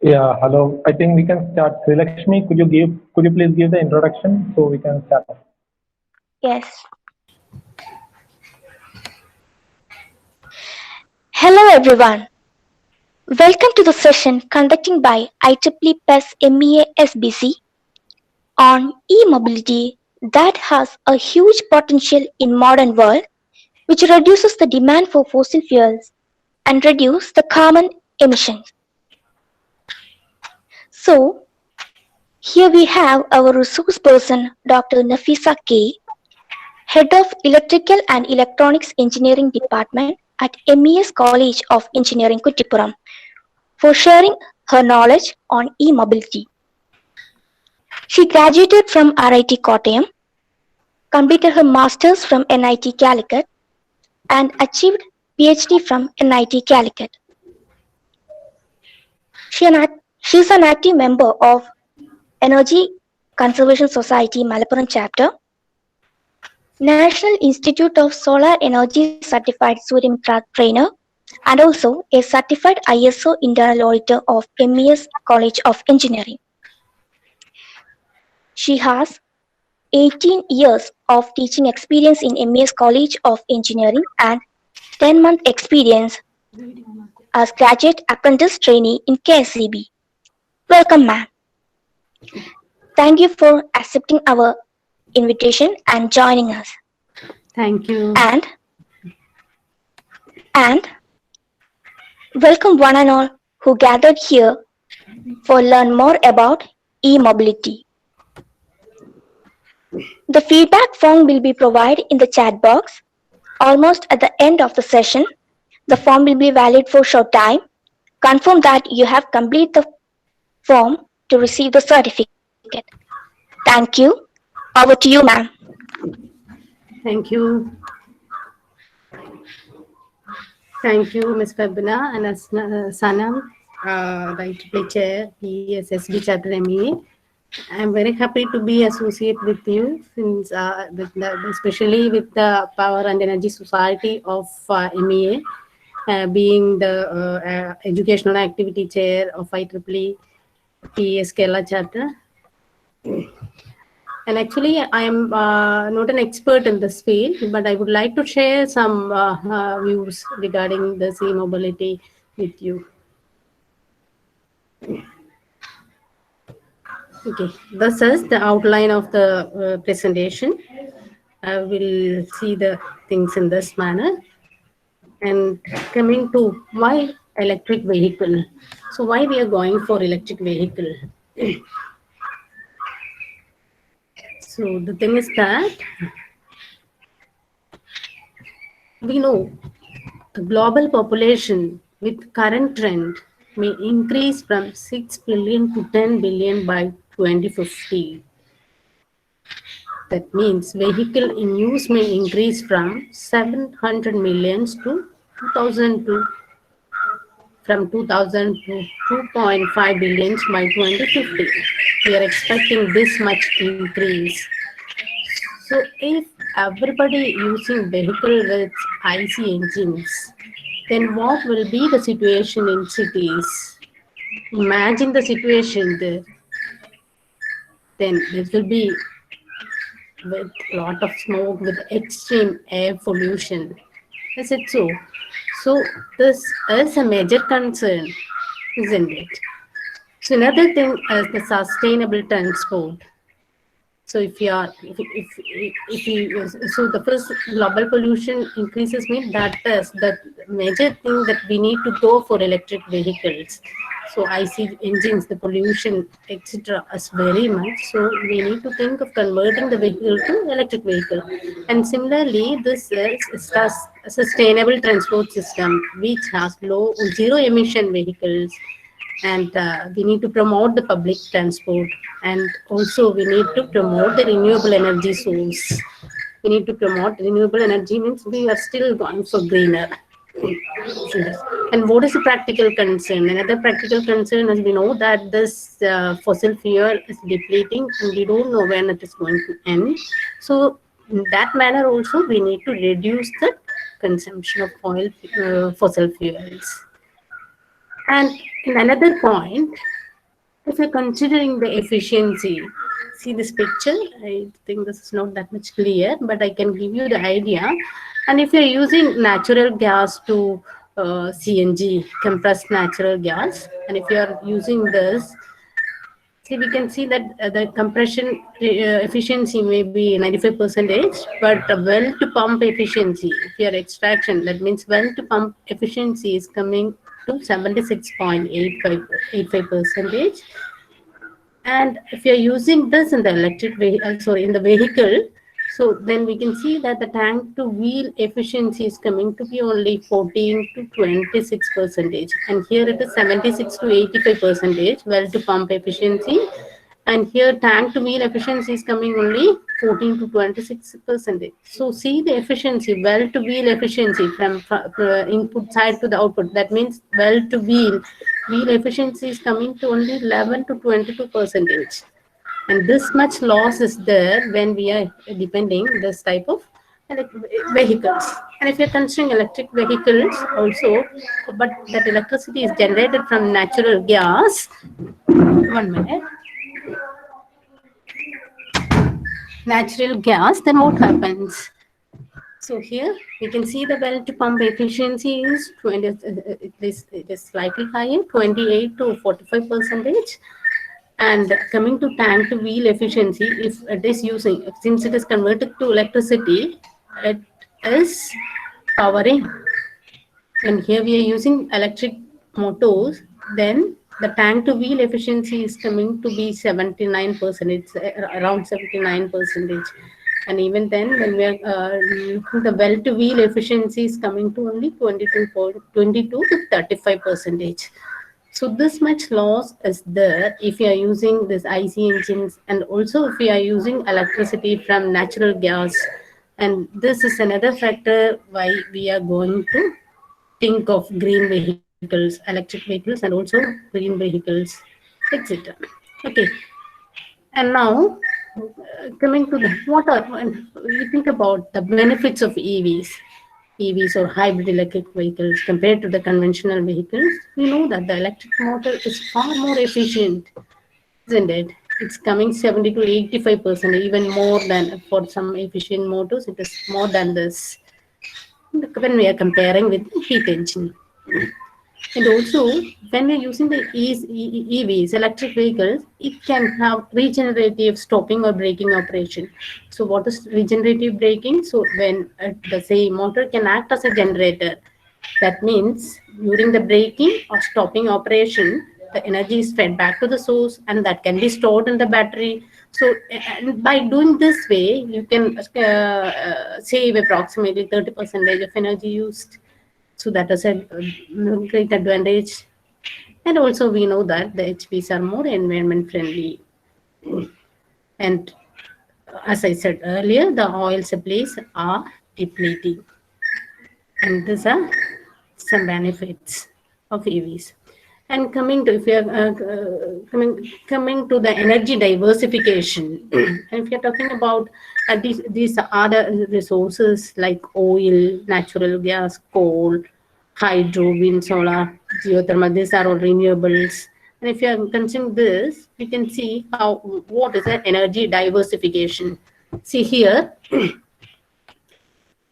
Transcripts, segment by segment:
Yeah, hello. I think we can start. Lakshmi, could you please give the introduction so we can start? Yes. Hello everyone. Welcome to the session conducted by IEEE PES MEA SBC on e-mobility that has a huge potential in modern world which reduces the demand for fossil fuels and reduce the carbon emissions. So, here we have our resource person Dr. Nafisa K, Head of Electrical and Electronics Engineering Department at MES College of Engineering Kuttipuram, for sharing her knowledge on e-mobility. She graduated from RIT Kottayam, completed her masters from NIT Calicut, and achieved PhD from NIT Calicut. She is an active member of Energy Conservation Society Malappuram chapter, National Institute of Solar Energy Certified Suryamitra trainer, and also a certified ISO internal auditor of MES College of Engineering. She has 18 years of teaching experience in MES College of Engineering and 10-month experience as graduate apprentice trainee in KSCB. Welcome, ma'am. Thank you for accepting our invitation and joining us. Thank you. And welcome one and all who gathered here for learn more about e-mobility. The feedback form will be provided in the chat box almost at the end of the session. The form will be valid for short time. Confirm that you have completed the form to receive the certificate. Thank you. Over to you, ma'am. Thank you. Thank you, Ms. Fabina and Sanam, the IEEE Chair, PSSB Chapter MEA. I'm very happy to be associated with you, since especially with the Power and Energy Society of MEA, being the Educational Activity Chair of IEEE PES Kerala Chapter. And actually, I am not an expert in this field, but I would like to share some views regarding the e-mobility with you. Okay, this is the outline of the presentation. I will see the things in this manner. And coming to why electric vehicle. So why we are going for electric vehicle? So the thing is that we know the global population with current trend may increase from 6 billion to 10 billion by 2050. That means vehicle in use may increase from 700 millions to 2000 to from 2000 to 2.5 billions by 2050. We are expecting this much increase. So if everybody using vehicle with IC engines, then what will be the situation in cities? Imagine the situation there. Then there will be with a lot of smoke, with extreme air pollution. Is it so? So this is a major concern, isn't it? So another thing is the sustainable transport. So if you are, if you, so the first global pollution increases mean that is the major thing that we need to go for electric vehicles. So IC engines, the pollution, etc. is very much. So we need to think of converting the vehicle to electric vehicle. And similarly, this is a sustainable transport system which has low zero emission vehicles, and we need to promote the public transport, and also we need to promote the renewable energy source. We need to promote renewable energy means we are still going for greener. And what is the practical concern? Another practical concern is we know that this fossil fuel is depleting and we don't know when it is going to end. So in that manner also we need to reduce the consumption of fossil fuels. And in another point, if you're considering the efficiency, see this picture, I think this is not that much clear, but I can give you the idea. And if you're using natural gas to CNG, compressed natural gas, and if you're using this, see, we can see that the compression efficiency may be 95%, but the well to pump efficiency, if your extraction, that means well to pump efficiency is coming to 76.85%. And if you're using this in the electric vehicle, sorry, in the vehicle, so then we can see that the tank to wheel efficiency is coming to be only 14 to 26%. And here it is 76 to 85% well to pump efficiency. And here tank to wheel efficiency is coming only 14 to 26%. So see the efficiency, well to wheel efficiency from input side to the output. That means well to wheel efficiency is coming to only 11 to 22%. And this much loss is there when we are depending this type of vehicles. And if you're considering electric vehicles also, but that electricity is generated from natural gas. 1 minute. Natural gas, then what happens? So here we can see the well to pump efficiency is 20, it is slightly higher, 28 to 45%. And coming to tank to wheel efficiency, if it is using, since it is converted to electricity, it is powering. And here we are using electric motors, then the tank to wheel efficiency is coming to be 79%. It's around 79%. And even then, when we are looking, the well to wheel efficiency is coming to only 22 to 35%. So this much loss is there if you are using this IC engines, and also if you are using electricity from natural gas. And this is another factor why we are going to think of green vehicles, electric vehicles, and also green vehicles, etc. Okay. And now, coming to the what are, when you think about the benefits of EVs or hybrid electric vehicles compared to the conventional vehicles, we know that the electric motor is far more efficient, isn't it? It's coming 70 to 85%, even more than for some efficient motors, it is more than this when we are comparing with the heat engine. And also, when we're using the EVs, electric vehicles, it can have regenerative stopping or braking operation. So what is regenerative braking? So when the same motor can act as a generator, that means during the braking or stopping operation, the energy is fed back to the source and that can be stored in the battery. So by doing this way, you can save approximately 30% of energy used. So that is a great advantage. And also we know that the HVs are more environment friendly. And as I said earlier, the oil supplies are depleting. And these are some benefits of EVs. And coming to, if you are coming to the energy diversification, and if you're talking about these other resources like oil, natural gas, coal, hydro, wind, solar, geothermal, these are all renewables. And if you are considering this, we can see how what is the energy diversification. See here,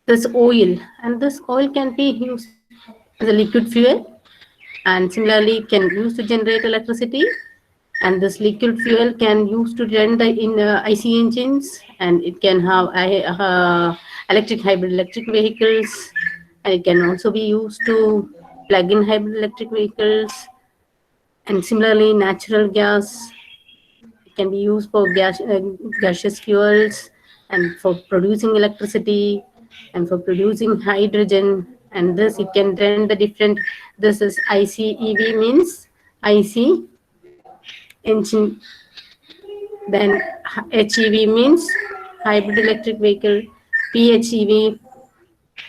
this oil, and this oil can be used as a liquid fuel, and similarly can use to generate electricity. And this liquid fuel can use to run the IC engines, and it can have electric hybrid electric vehicles, and it can also be used to plug-in hybrid electric vehicles. And similarly, natural gas can be used for gaseous fuels and for producing electricity and for producing hydrogen. And this it can run the different, this is ICEV means IC engine, then HEV means hybrid electric vehicle, PHEV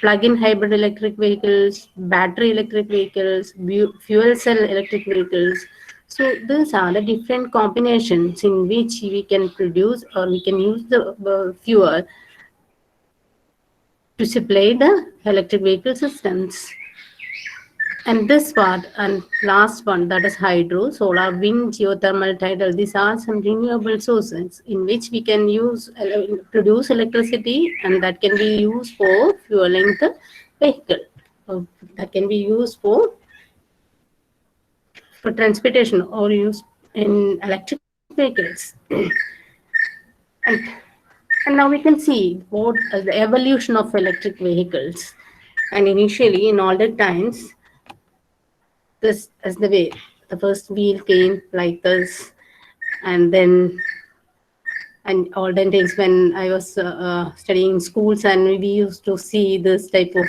plug-in hybrid electric vehicles, battery electric vehicles, fuel cell electric vehicles. So these are the different combinations in which we can produce or we can use the fuel to supply the electric vehicle systems. And this part and last one, that is hydro, solar, wind, geothermal, tidal. These are some renewable sources in which we can use produce electricity, and that can be used for fueling the vehicle. That can be used for transportation or used in electric vehicles. and, and now we can see what the evolution of electric vehicles. And initially, in older times, this is the way the first wheel came like this, and then and olden days when I was studying in schools, and we used to see this type of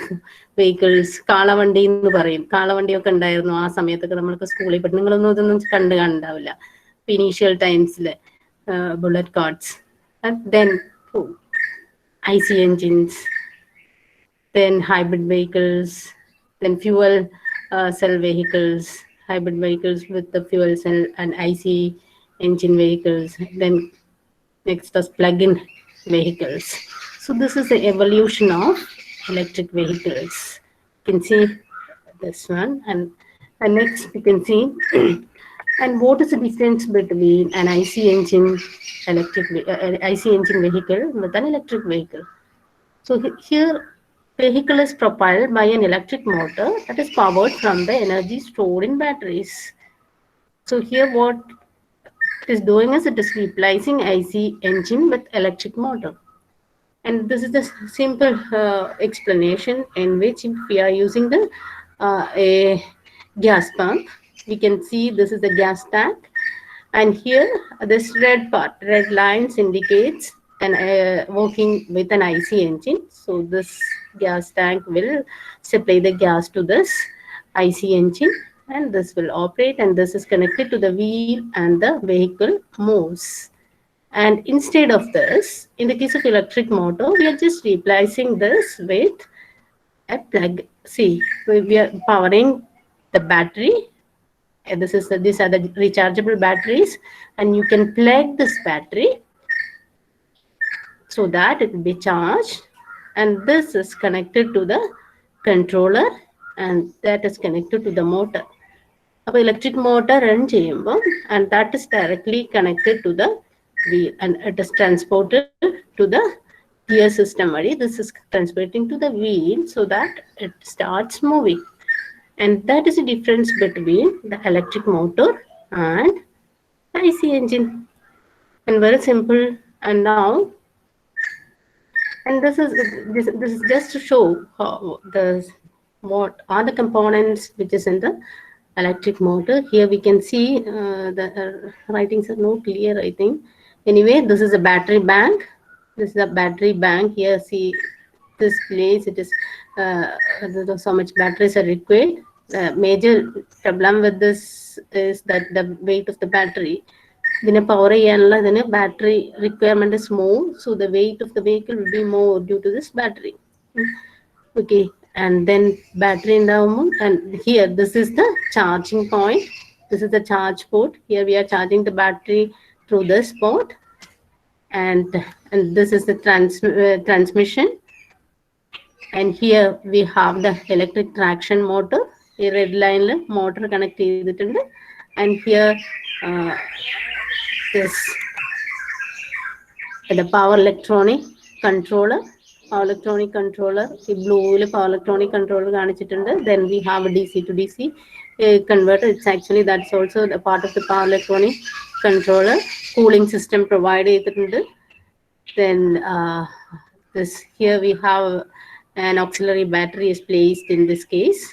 vehicles. കാളവണ്ടി എന്ന് പറയും, കാളവണ്ടിയൊക്കെ ഉണ്ടായിരുന്നു ആ സമയത്തൊക്കെ നമ്മൾക്ക് സ്കൂളിൽ. But നിങ്ങളൊന്നും ഇതൊന്നും കണ്ടു കാണുന്നുണ്ടാവില്ല ഇനീഷ്യൽ ടൈംസിൽ. Bullock carts, then IC engines, then hybrid vehicles, then fuel cell vehicles, hybrid vehicles with the fuel cell and IC engine vehicles, then next is plug-in vehicles. So this is the evolution of electric vehicles. You can see this one, and next we can see and what is the difference between an IC engine vehicle with an electric vehicle. So here vehicle is propelled by an electric motor that is powered from the energy stored in batteries. So here what it is doing is it is replacing IC engine with electric motor. And this is the simple explanation in which if we are using a gas pump, we can see this is the gas tank. And here this red part, red lines indicates and working with an IC engine. So this gas tank will supply the gas to this IC engine, and this will operate, and this is connected to the wheel, and the vehicle moves. And instead of this, in the case of electric motor, we are just replacing this with a plug. See, we are powering the battery. And these are the rechargeable batteries, and you can plug this battery so that it will be charged, and this is connected to the controller, and that is connected to the motor. അപ്പോൾ electric motor run ചെയ്യുമ്പോൾ, and that is directly connected to the wheel, and it is transported to the gear system വഴി. This is transporting to the wheel so that it starts moving. And that is the difference between the electric motor and IC engine. And very simple. And now, and this is just to show how what are the components which is in the electric motor. Here we can see the writings are not clear, I think. Anyway, this is a battery bank. This is a battery bank. Here, see this place. It is so much batteries are required. The major problem with this is that the weight of the battery. Then power the battery requirement is more, so the weight of the vehicle will be more due to this battery. Okay, and then battery in the and here this is the charging point. This is the charge port. Here we are charging the battery through this port, and this is the transmission. And here we have the electric traction motor. A red line motor connected, and here this the power electronic controller. Power electronic controller, blue power electronic controller. Then we have a DC to DC converter. It's actually that's also the part of the power electronic controller. Cooling system provided. Then this here we have an auxiliary battery is placed in this case.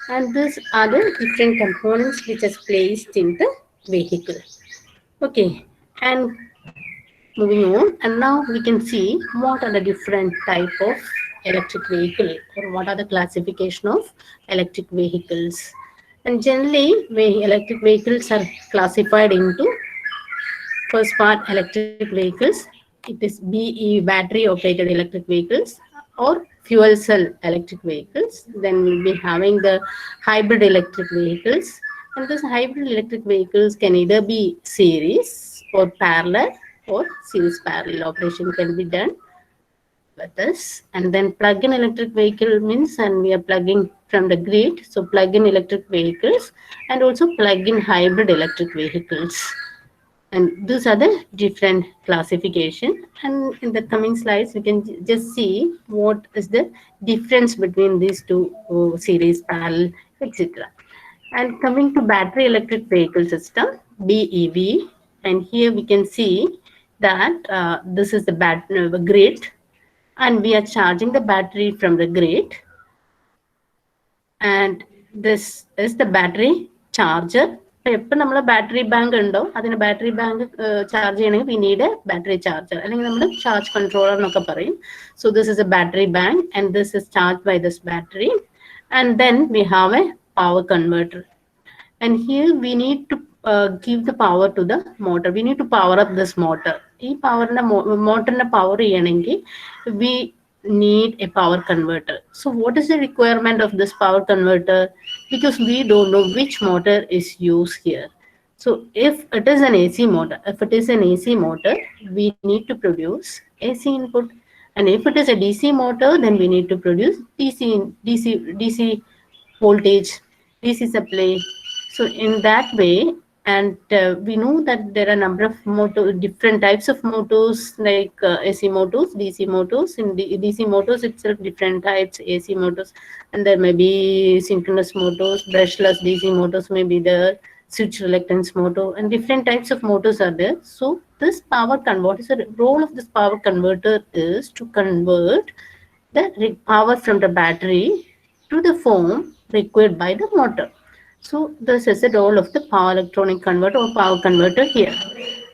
And these are the different components which is placed in the vehicle. Okay, and moving on, and now we can see what are the different type of electric vehicle, or what are the classification of electric vehicles. And generally, electric vehicles are classified into first part electric vehicles. It is BE, battery operated electric vehicles, or fuel cell electric vehicles. Then we'll be having the hybrid electric vehicles, and these hybrid electric vehicles can either be series or parallel, or series parallel operation can be done. with this. And then plug-in electric vehicle means, and we are plugging from the grid. So plug-in electric vehicles and also plug-in hybrid electric vehicles. And these are the different classification. And in the coming slides, we can just see what is the difference between these two series, parallel, etc. And coming to battery electric vehicle system, BEV, and here we can see that this is the grid, and we are charging the battery from the grid, and this is the battery charger. If we have a battery bank, battery bank charge, we need a battery charger. And charge controller. So this is a battery bank, and this is charged by this battery. And then we have a power converter. And here we need to give the power to the motor. We need to power up this motor. This power motor power we need a power converter. So what is the requirement of this power converter? Because we don't know which motor is used here. So if it is an AC motor, we need to produce AC input. And if it is a DC motor, then we need to produce DC voltage, DC supply. So in that way, and we know that there are a number of different types of motors, like AC motors, DC motors. In the DC motors itself, different types, AC motors, and there may be synchronous motors, brushless DC motors may be there, switch reluctance motor, and different types of motors are there. So this power converter, the role of this power converter is to convert the power from the battery to the form required by the motor. So this is the role of the power electronic converter or power converter here.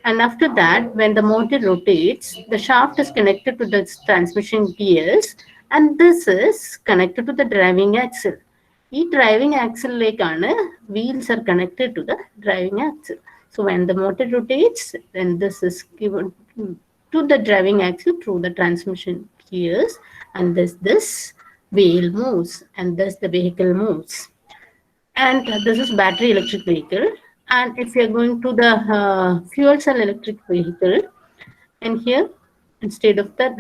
And after that, when the motor rotates, the shaft is connected to the transmission gears, and this is connected to the driving axle. This driving axle wheels are connected to the driving axle. So when the motor rotates, then this is given to the driving axle through the transmission gears, and this wheel moves, and thus the vehicle moves. And this is battery electric vehicle. And if you are going to the fuel cell electric vehicle, and here instead of that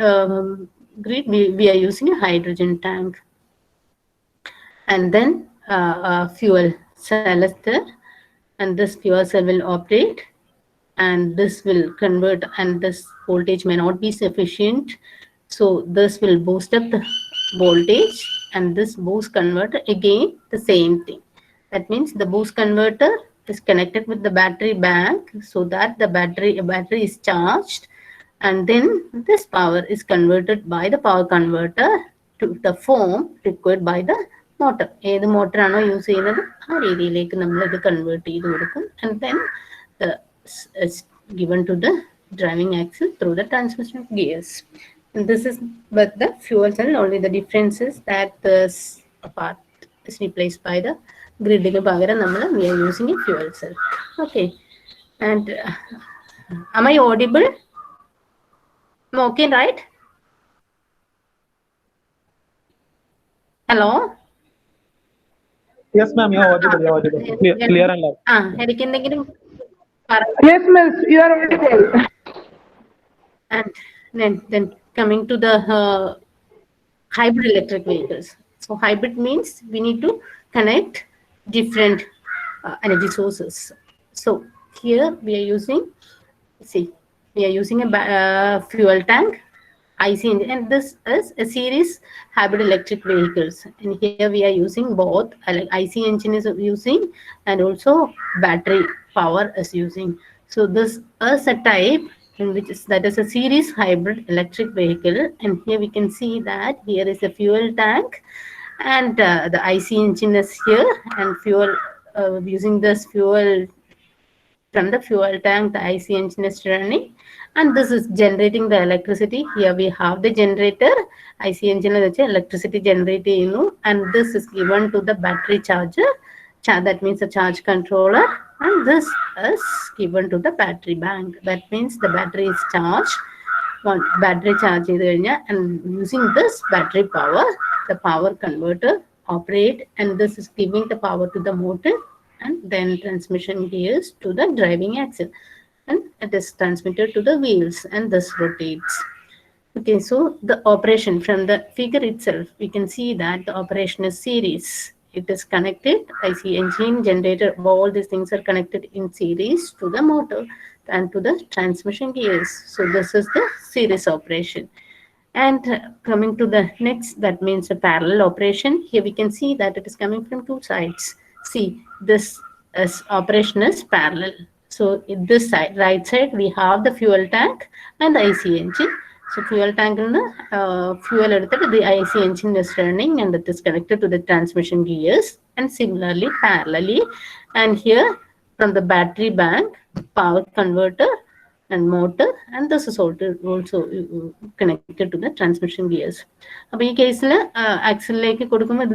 grid, we are using a hydrogen tank. And then fuel cell is there, and this fuel cell will operate, and this will convert, and this voltage may not be sufficient. So this will boost up the voltage, and this boost converter again the same thing. That means the boost converter is connected with the battery bank so that the battery is charged, and then this power is converted by the power converter to the form required by the motor. The motor use convert, and then is given to the driving axle through the transmission gears. And this is but the fuel cell. Only the difference is that this part is replaced by the grid. We are using a fuel cell. Okay. And am I audible? I'm okay, right? Hello? Yes, ma'am, you're audible. You're audible. Clear and loud. Yes, miss, you are audible. And then coming to the hybrid electric vehicles. So hybrid means we need to connect different energy sources. So here we are using, a fuel tank, IC engine, and this is a series hybrid electric vehicles. And here we are using both, like IC engine is using, and also battery power is using. So this is a type in which that is a series hybrid electric vehicle. And here we can see that here is a fuel tank, and the IC engine is here, and fuel using this fuel from the fuel tank, the IC engine is running, and this is generating the electricity. Here we have the generator, IC engine electricity generating, and this is given to the battery charger. That means a charge controller, and this is given to the battery bank. That means the battery is charged. One battery charge and using this battery power, the power converter operate, and this is giving the power to the motor, and then transmission gears to the driving axle, and it is transmitted to the wheels, and this rotates. Okay, so the operation from the figure itself, we can see that the operation is series. It is connected, IC engine, generator, all these things are connected in series to the motor and to the transmission gears. So this is the series operation. And coming to the next, that means a parallel operation. Here we can see that it is coming from two sides. See, this operation is parallel. So in this side, right side, we have the fuel tank and the IC engine. So fuel tank and fuel the IC engine is running and it is connected to the transmission gears. And similarly, parallelly, and here from the battery bank, power converter and motor, and this is also connected to the transmission gears. അപ്പോൾ ഈ കേസിൽ ആക്സിലേക്ക് കൊടുക്കുമ്പോൾ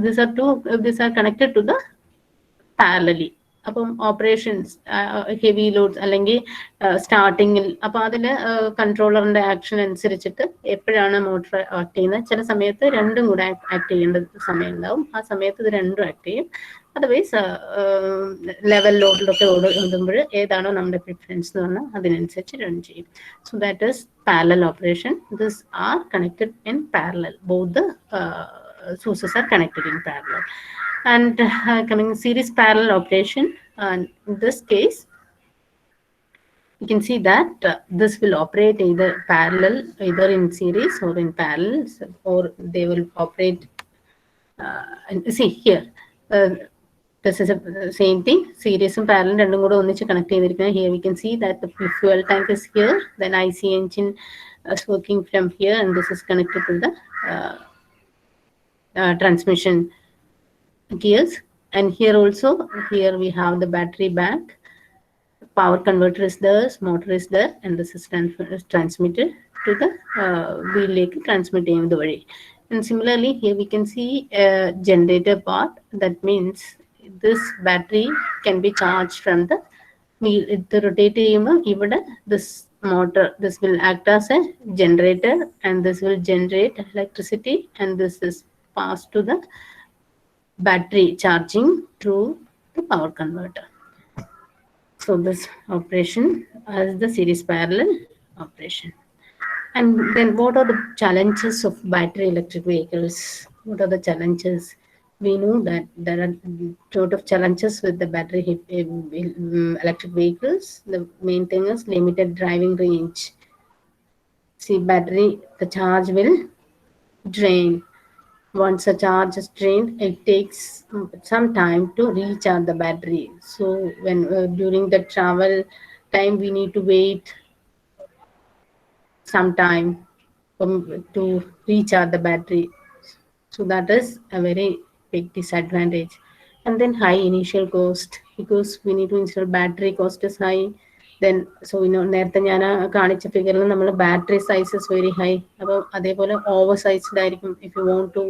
these are connected to the parallelly. അപ്പം operations heavy lords അല്ലെങ്കിൽ സ്റ്റാർട്ടിങ്ങിൽ അപ്പോൾ അതിൽ കൺട്രോളറിന്റെ ആക്ഷൻ അനുസരിച്ചിട്ട് എപ്പോഴാണ് മോട്ടർ ആക്ട് ചെയ്യുന്നത്, ചില സമയത്ത് രണ്ടും കൂടെ ആക്ട് ചെയ്യേണ്ട സമയം ഉണ്ടാവും. ആ സമയത്ത് ഇത് രണ്ടും ആക്ട് ചെയ്യും. അതർവൈസ് ലെവൽ ലോഡിലൊക്കെ ഓടുമ്പോൾ ഏതാണോ നമ്മുടെ പ്രിഫറൻസ് എന്ന് പറഞ്ഞാൽ അതിനനുസരിച്ച് റൺ ചെയ്യും. So that is parallel operation. This are connected in parallel. Both the sources are connected in parallel. And coming series parallel operation, in this case, you can see that this will operate either parallel, either in series or in parallel, or they will operate. And see here, this is the same thing. Series and parallel രണ്ടും കൂടെ ഒന്നിച്ച് connect ചെയ്തിരിക്കുന്നത്. Here we can see that the fuel tank is here, then IC engine is working from here, and this is connected to the transmission gears. And here also, here we have the battery bank, power converter is there, motor is there, and this is transmitted to the wheel like transmit the way. And similarly, here we can see a generator part. That means this battery can be charged from the wheel. The rotating even this motor, this will act as a generator, and this will generate electricity, and this is passed to the battery charging through the power converter. So this operation is the series parallel operation. And then what are the challenges of battery electric vehicles? What are the challenges? We know that there are a lot of challenges with the battery electric vehicles. The main thing is limited driving range. See, battery, the charge will drain. Once a charge is drained, it takes some time to recharge the battery. So when during the travel time, we need to wait some time to recharge the battery. So that is a very big disadvantage. And then high initial cost, because we need to install battery, cost is high. Then so നേരത്തെ ഞാൻ കാണിച്ച ഫിഗറിൽ നമ്മൾ battery size is very high. അപ്പോൾ അതേപോലെ over sized ആയിരിക്കും. If you want to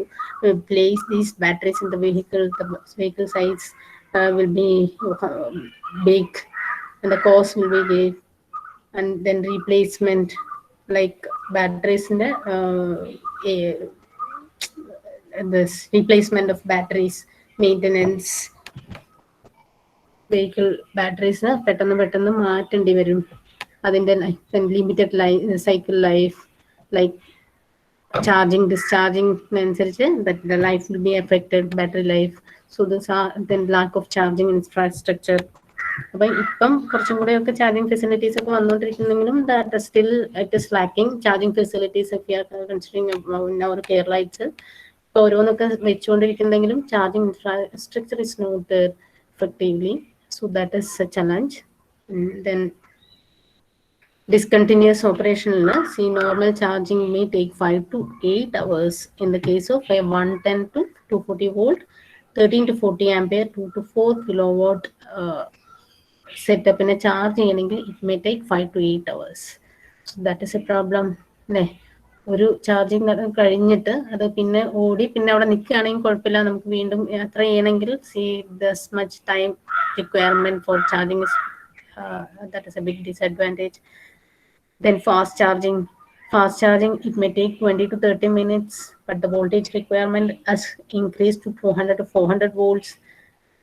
place these batteries in the vehicle size will be big and the cost will be big. And then replacement, like batteries in the this replacement of batteries, maintenance, vehicle batteries പെട്ടെന്ന് മാറ്റേണ്ടി വരും. അതിൻ്റെ limited cycle life, like charging ഡിസ്ചാർജിങ്ങിനനുസരിച്ച് the life will be affected, battery life. So this are then lack of charging infrastructure. അപ്പം ഇപ്പം കുറച്ചും കൂടെയൊക്കെ charging facilities ഒക്കെ വന്നുകൊണ്ടിരിക്കുന്നെങ്കിലും that still it is lacking. Charging facilities ഒക്കെ considering in our Kerala it's ഇപ്പോൾ ഓരോന്നൊക്കെ വെച്ചുകൊണ്ടിരിക്കുന്നെങ്കിലും charging infrastructure is not there effectively. So that is a challenge. And then discontinuous operation, see, normal charging may take 5 to 8 hours in the case of a 110 to 240 volt, 13 to 40 ampere, 2 to 4 kilowatt setup in a charging, it may take 5 to 8 hours. So that is a problem. ഒരു charging കഴിഞ്ഞിട്ട് അത് പിന്നെ ഓടി പിന്നെ അവിടെ നിൽക്കുകയാണെങ്കിൽ കുഴപ്പമില്ല, നമുക്ക് വീണ്ടും യാത്ര ചെയ്യണമെങ്കിൽ see this much time requirement for charging is that is a big disadvantage. Then fast charging, it may take 20 to 30 minutes, but the voltage requirement has increased to 200 to 400 volts.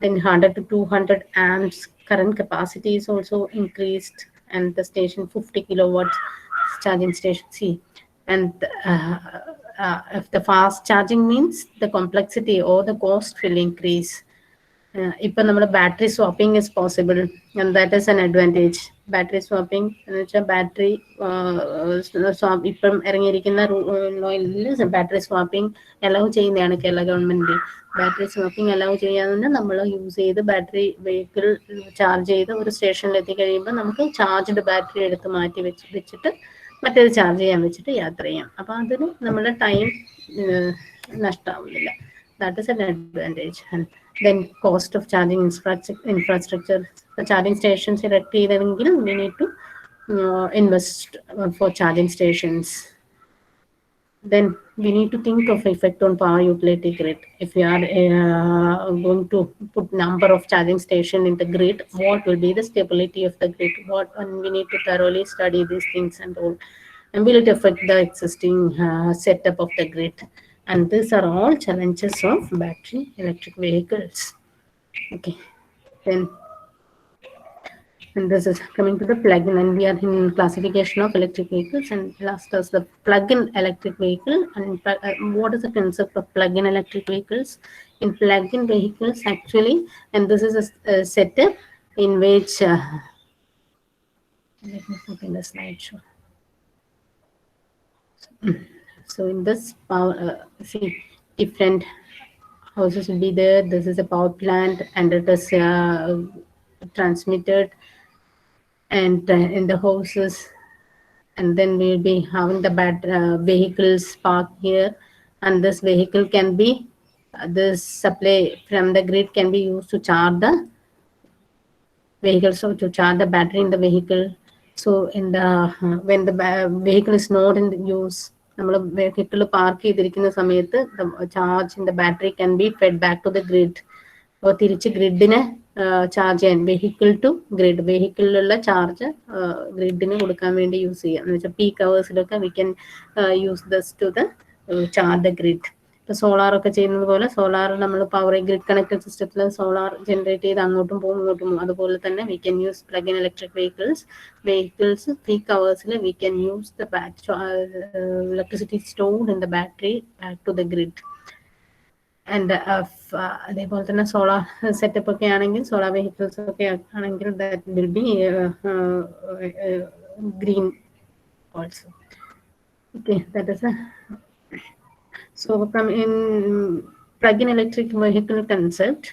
Then 100 to 200 amps. Current capacity is also increased, and the station 50 kilowatts charging station. See, And if the fast charging means the complexity or the cost will increase. ഇപ്പം നമ്മുടെ battery swapping is possible, and that is an advantage. Battery swapping എന്ന് വെച്ചാൽ battery ഇപ്പം ഇറങ്ങിയിരിക്കുന്ന ലോയിൽ battery swapping allow ചെയ്യുന്നതാണ് Kerala government. Battery swapping allow ചെയ്യാതെ നമ്മൾ use ചെയ്ത് battery vehicle charge ചെയ്ത് ഒരു സ്റ്റേഷനിൽ എത്തിക്കഴിയുമ്പോൾ നമുക്ക് ചാർജ്ഡ് ബാറ്ററി എടുത്ത് മാറ്റി വെച്ചിട്ട് മറ്റേത് ചാർജ് ചെയ്യാൻ വെച്ചിട്ട് യാത്ര ചെയ്യാം. അപ്പോൾ അതിന് നമ്മുടെ time നഷ്ടമാവുന്നില്ല. That is an advantage. And then cost of charging infrastructure. The charging stations erect ചെയ്തെങ്കിൽ we need to invest for charging stations. Then we need to think of effect on power utility grid. If we are going to put number of charging station in the grid, what will be the stability of the grid? And we need to thoroughly study these things and all. And will it affect the existing setup of the grid? And these are all challenges of battery electric vehicles. Okay, then and this is coming to the plug-in, and we are in classification of electric vehicles. And last is the plug-in electric vehicle. And what is the concept of plug-in electric vehicles? In plug-in vehicles, actually, and this is a setup in which let me put in the slideshow. So in this power, see, different houses will be there. This is a power plant, and it is transmitted and in the houses, and then we'll be having the vehicles parked here, and this vehicle can be this supply from the grid can be used to charge the vehicle, so to charge the battery in the vehicle. So in the when the vehicle is not in use, നമ്മൾ vehicle park ചെയ്തിരിക്കുന്ന സമയത്ത് charge in the battery can be fed back to the grid. അപ്പോൾ തിരിച്ച് ഗ്രിഡിനെ charge ചെയ്യാൻ vehicle to grid, വെഹിക്കിളിലുള്ള charge ഗ്രിഡിന് കൊടുക്കാൻ വേണ്ടി യൂസ് ചെയ്യാം. എന്ന് വെച്ചാൽ പീക്ക് അവേഴ്സിലൊക്കെ we can use this to the charge the grid. ഇപ്പോൾ സോളാറൊക്കെ ചെയ്യുന്നത് പോലെ സോളാർ നമ്മൾ പവർ ഗ്രിഡ് കണക്റ്റഡ് സിസ്റ്റത്തിൽ സോളാർ ജനറേറ്റ് ചെയ്ത് അങ്ങോട്ടും പോകും ഇങ്ങോട്ടും പോകും. അതുപോലെ തന്നെ we can use plug in electric vehicles peak അവേഴ്സിൽ we can use the electricity stored in the battery back to the grid. And അതേപോലെ തന്നെ സോളാർ സെറ്റപ്പ് ഒക്കെ ആണെങ്കിൽ സോളാർ വെഹിക്കിൾസ് ഒക്കെ ആണെങ്കിൽ that will B green also. Okay, that is So from in plug-in electric vehicle concept,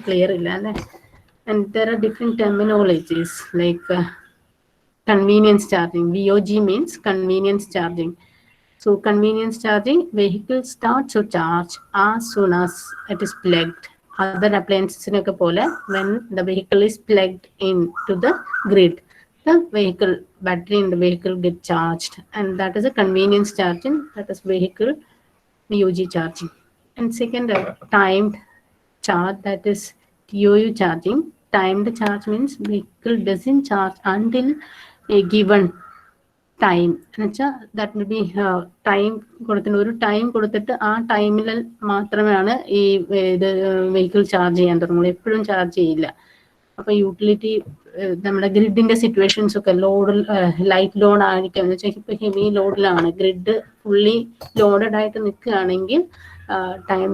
clear illa, and there are different terminologies like convenience charging. VOG means convenience charging. So convenience charging, vehicle starts to charge as soon as it is plugged. Other appliances when the vehicle is plugged into the grid, the vehicle battery in the vehicle get charged, and that is a convenience charging. That is vehicle VOG charging. And second, timed charge, that is TOU charging. Timed charge means vehicle doesn't charge until a given time. That will be time കൊടുത്തിട്ട് ഒരു time കൊടുത്തിട്ട് ആ ടൈമിൽ മാത്രമാണ് ഈ vehicle charge ചെയ്യാൻ തുടങ്ങുള്ളൂ, എപ്പോഴും charge ചെയ്യില്ല. അപ്പൊ യൂട്ടിലിറ്റി നമ്മുടെ ഗ്രിഡിന്റെ സിറ്റുവേഷൻസ് ഒക്കെ ലോഡ് ലൈറ്റ് ലോഡ് ആയിരിക്കും എന്ന് വെച്ചാൽ ഇപ്പൊ ഹെവി ലോഡിലാണ് ഗ്രിഡ് ഫുള്ളി ലോഡഡ് ആയിട്ട് നിൽക്കുകയാണെങ്കിൽ ടൈം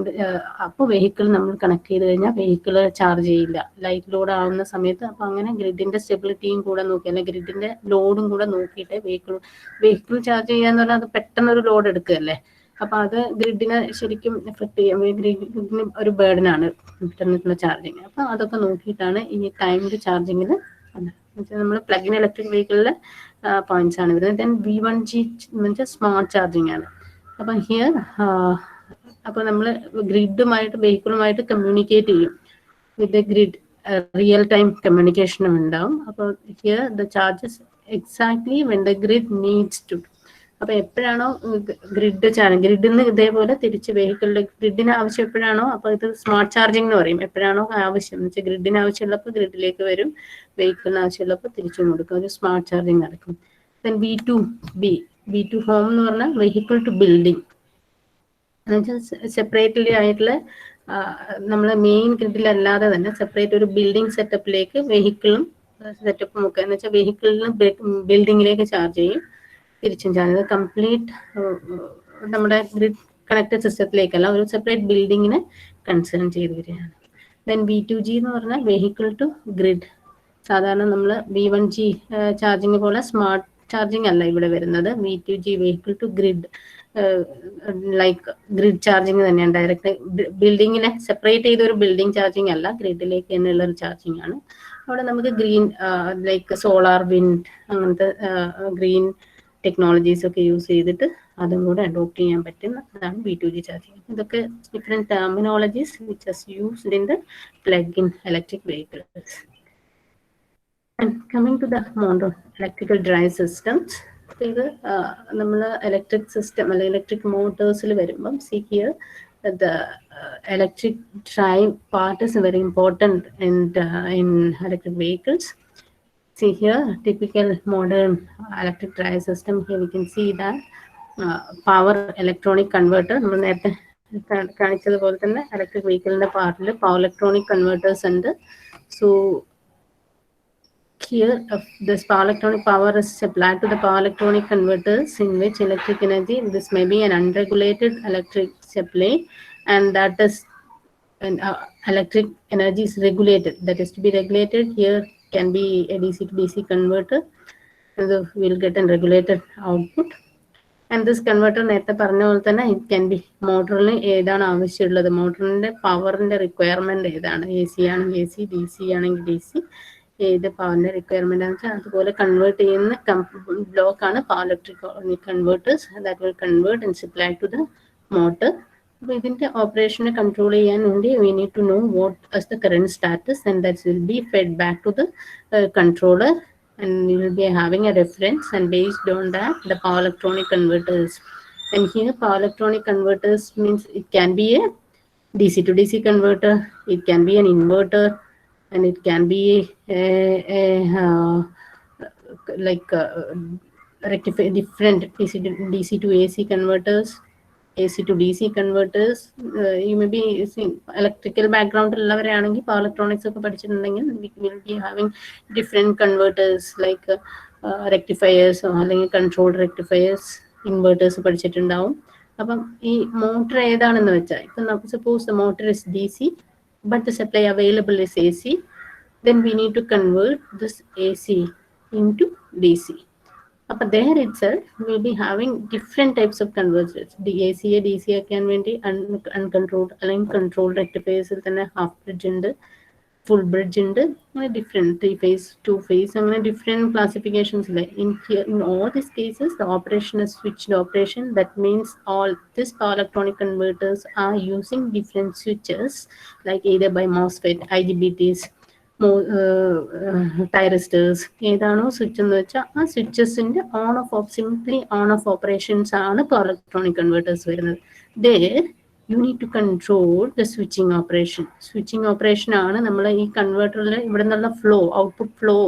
അപ്പോൾ വെഹിക്കിൾ നമ്മൾ കണക്ട് ചെയ്ത് കഴിഞ്ഞാൽ വെഹിക്കിൾ ചാർജ് ചെയ്യില്ല ലൈറ്റ് ലോഡ് ആവുന്ന സമയത്ത്. അപ്പൊ അങ്ങനെ ഗ്രിഡിന്റെ സ്റ്റെബിലിറ്റിയും കൂടെ നോക്കി അല്ലെങ്കിൽ ഗ്രിഡിന്റെ ലോഡും കൂടെ നോക്കിയിട്ട് വെഹിക്കിൾ ചാർജ് ചെയ്യാന്ന് പറഞ്ഞാൽ അത് പെട്ടെന്നൊരു ലോഡ് എടുക്കുകയല്ലേ. അപ്പൊ അത് ഗ്രിഡിനെ ശരിക്കും എഫക്ട് ചെയ്യാം, ഗ്രിഡിന് ഒരു ബേർഡനാണ് ഇന്റർനെറ്റിലെ ചാർജിങ്. അപ്പൊ അതൊക്കെ നോക്കിയിട്ടാണ് ഈ ടൈംഡ് ചാർജിങ്ങിൽ നമ്മൾ പ്ലഗ് ഇൻ ഇലക്ട്രിക് വെഹിക്കിളിലെ പോയിന്റ്സ് ആണ് വരുന്നത്. ദെൻ V1G എന്ന് വെച്ചാൽ സ്മാർട്ട് ചാർജിങ് ആണ്. അപ്പൊ ഹിയർ അപ്പൊ നമ്മൾ ഗ്രിഡുമായിട്ട് വെഹിക്കിളുമായിട്ട് കമ്മ്യൂണിക്കേറ്റ് ചെയ്യും with the grid, real time കമ്മ്യൂണിക്കേഷനും ഉണ്ടാവും. അപ്പോൾ here the charges exactly when the grid needs to. അപ്പൊ എപ്പോഴാണോ ഗ്രിഡ് ചാർജ് ഗ്രിഡിന്ന് ഇതേപോലെ തിരിച്ച് വെഹിക്കിളിന്റെ ഗ്രിഡിന് ആവശ്യം എപ്പോഴാണോ, അപ്പൊ ഇത് സ്മാർട്ട് ചാർജിങ് എന്ന് പറയും. എപ്പോഴാണോ ആവശ്യം എന്ന് വെച്ചാൽ ഗ്രിഡിന് ആവശ്യമുള്ളപ്പോൾ ഗ്രിഡിലേക്ക് വരും, വെഹിക്കിളിന് ആവശ്യമുള്ളപ്പോൾ തിരിച്ചും കൊടുക്കും, ഒരു സ്മാർട്ട് ചാർജിങ് നടക്കും. ദെൻ V2 ഹോം എന്ന് പറഞ്ഞാൽ വെഹിക്കിൾ ടു ബിൽഡിംഗ് എന്ന് വെച്ചാൽ സെപ്പറേറ്റ്ലി ആയിട്ടുള്ള നമ്മളെ മെയിൻ ഗ്രിഡിലല്ലാതെ തന്നെ സെപ്പറേറ്റ് ഒരു ബിൽഡിംഗ് സെറ്റപ്പിലേക്ക് വെഹിക്കിളും സെറ്റപ്പും ഒക്കെ എന്ന് വെച്ചാൽ വെഹിക്കിളിന് ബിൽഡിങ്ങിലേക്ക് ചാർജ് ചെയ്യും. തിരിച്ചും ചാർജ് കംപ്ലീറ്റ് നമ്മുടെ ഗ്രിഡ് കണക്റ്റഡ് സിസ്റ്റത്തിലേക്കല്ല, ഒരു സെപ്പറേറ്റ് ബിൽഡിങ്ങിനെ കൺസേൺ ചെയ്ത് വരികയാണ്. ദെൻ V2G എന്ന് പറഞ്ഞാൽ വെഹിക്കിൾ ടു ഗ്രിഡ്. സാധാരണ നമ്മൾ V1G ചാർജിങ് പോലെ സ്മാർട്ട് ചാർജിങ് അല്ല ഇവിടെ വരുന്നത്. V2G vehicle to grid, like grid charging തന്നെയാണ്. ഡയറക്റ്റ് ബിൽഡിങ്ങിനെ സെപ്പറേറ്റ് ചെയ്ത ഒരു ബിൽഡിംഗ് ചാർജിങ് അല്ല, ഗ്രിഡിലേക്ക് തന്നെയുള്ള ഒരു ചാർജിങ് ആണ്. അവിടെ നമുക്ക് ഗ്രീൻ ലൈക്ക് സോളാർ, വിൻഡ്, അങ്ങനത്തെ ഗ്രീൻ ടെക്നോളജീസ് ഒക്കെ യൂസ് ചെയ്തിട്ട് അതും കൂടെ അഡോപ്റ്റ് ചെയ്യാൻ പറ്റുന്ന അതാണ് V2G ചാർജിങ്. ഇതൊക്കെ different terminologies which as used in the plug-in electric vehicles. And coming to the motor electrical drive systems, ഇത് നമ്മൾ ഇലക്ട്രിക് സിസ്റ്റം അല്ലെങ്കിൽ ഇലക്ട്രിക് മോട്ടോഴ്സിൽ വരുമ്പം see here the electric drive part is very important in electric vehicles. See here typical modern electric drive system. Here we can see that power electronic converter. നമ്മൾ നേരത്തെ കാണിച്ചതുപോലെ തന്നെ electric വെഹിക്കിളിന്റെ പാർട്ടിൽ power electronic converters ഉണ്ട്. So here this power electronic power is supplied to the power electronic converters in which electric energy, this may be an unregulated electric supply, and that is electric energy is regulated, that is to be regulated. Here can be a DC to DC converter, and so we'll get a regulated output. And this converter നേരത്തെ പറഞ്ഞ പോലെ തന്നെ it can be മോട്ടറിന് ഏതാണ് ആവശ്യമുള്ളത്, മോട്ടറിന്റെ പവറിന്റെ requirement ഏതാണ്, AC ആണെങ്കിൽ AC, DC ആണെങ്കിൽ DC, ഏത് പവറിന്റെ റിക്വയർമെന്റ് ആണെന്ന് വെച്ചാൽ അതുപോലെ കൺവേർട്ട് ചെയ്യുന്ന ബ്ലോക്കാണ് power electric converters. That will convert and supply to the motor. അപ്പോൾ ഇതിന്റെ ഓപ്പറേഷനെ കൺട്രോൾ ചെയ്യാൻ വേണ്ടി we need to know what is the current status, and that will be fed back to the controller, and we will be having a reference, and based on that the power electronic converters. And here power electronic converters means it can be a DC to DC converter, it can be an inverter, and it can be rectify different DC to AC converters, AC to DC converters. You may be seeing electrical background ഉള്ളവരാണെങ്കിൽ power electronics ഒക്കെ പഠിച്ചിട്ടുണ്ടെങ്കിൽ we will be having different converters like rectifiers അല്ലെങ്കിൽ controlled rectifiers, inverters പഠിച്ചിട്ടുണ്ടാവും. അപ്പം ഈ motor ഏതാണെന്ന് വെച്ചാൽ ഇപ്പം നമുക്ക് suppose the motor is DC but the supply available is AC, then we need to convert this AC into DC. But there itself we'll be having different types of converters. The AC DC can be uncontrolled, controlled rectifiers, half bridge and full bridge and different 3-phase, 2-phase, and different classifications. In all these cases the operation is switched operation. That means all these power electronic converters are using different switches, like either by MOSFET, IGBTs, thyristors ഏതാണോ switch എന്ന് വെച്ചാൽ ആ സ്വിച്ചസിന്റെ on off simply on off operations ആണ് power electronic converters വരുന്നത്. There you need to control the switching operation. Switching operation ആണ് നമ്മൾ ഈ കൺവേർട്ടറിൽ ഇവിടെ നിന്നുള്ള ഫ്ലോ, ഔട്ട്പുട്ട് ഫ്ലോ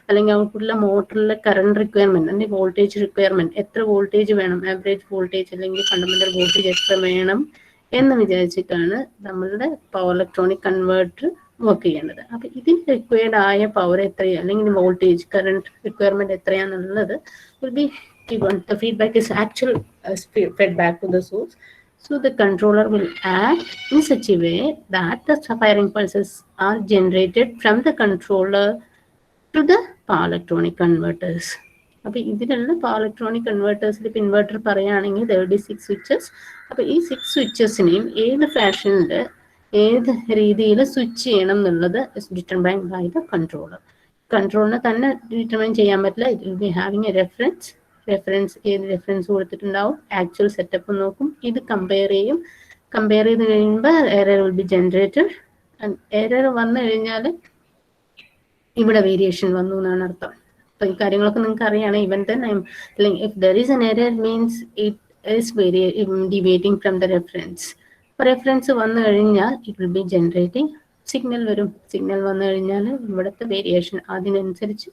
അല്ലെങ്കിൽ ഔട്ട്പുട്ടിലെ മോട്ടറിലെ കറണ്ട് റിക്വയർമെന്റ് അല്ലെങ്കിൽ വോൾട്ടേജ് റിക്വയർമെന്റ്, എത്ര വോൾട്ടേജ് വേണം, ആവറേജ് വോൾട്ടേജ് അല്ലെങ്കിൽ ഫണ്ടമെന്റൽ വോൾട്ടേജ് എത്ര വേണം എന്ന് വിചാരിച്ചിട്ടാണ് നമ്മളുടെ പവർ ഇലക്ട്രോണിക് കൺവേർട്ടർ വർക്ക് ചെയ്യേണ്ടത്. അപ്പൊ ഇതിന് റിക്വയർഡ് ആയ പവർ എത്രയാണ് അല്ലെങ്കിൽ വോൾട്ടേജ് കറണ്ട് റിക്വയർമെന്റ് എത്രയാണെന്നുള്ളത് will be given. The feedback is actual fed back to the source. So the controller will act in such a way that the firing pulses are generated from the controller to the power electronic converters. അപ്പോൾ ഇതിലുള്ള power electronic കൺവേർട്ടേഴ്സിൽ ഇപ്പോൾ inverter പറയുകയാണെങ്കിൽ 36 switches. അപ്പോൾ ഈ 6 സ്വിച്ചസിനെയും ഏത് ഫാഷനിൽ ഏത് രീതിയിൽ സ്വിച്ച് ചെയ്യണം എന്നുള്ളത് ഡിറ്റർമൈൻ ബൈ ദ കൺട്രോളർ. കൺട്രോളിനെ തന്നെ ഡിറ്റർമൈൻ ചെയ്യാൻ പറ്റില്ല. It will be having A reference. ഏത് റെഫറൻസ് കൊടുത്തിട്ടുണ്ടാവും, ആക്ച്വൽ സെറ്റപ്പ് നോക്കും, ഇത് കമ്പയർ ചെയ്യും. കമ്പയർ ചെയ്ത് കഴിയുമ്പോൾ error will be generated. Error വന്നു കഴിഞ്ഞാൽ ഇവിടെ വേരിയേഷൻ വന്നു എന്നാണ് അർത്ഥം. അപ്പൊ ഈ കാര്യങ്ങളൊക്കെ നിങ്ങൾക്ക് അറിയാണ്. ഇവൻ തന്നെ if there is an error means it is deviating from the reference. Reference വന്നു കഴിഞ്ഞാൽ it will be generating signal വരും. സിഗ്നൽ വന്നു കഴിഞ്ഞാൽ ഇവിടുത്തെ വേരിയേഷൻ അതിനനുസരിച്ച്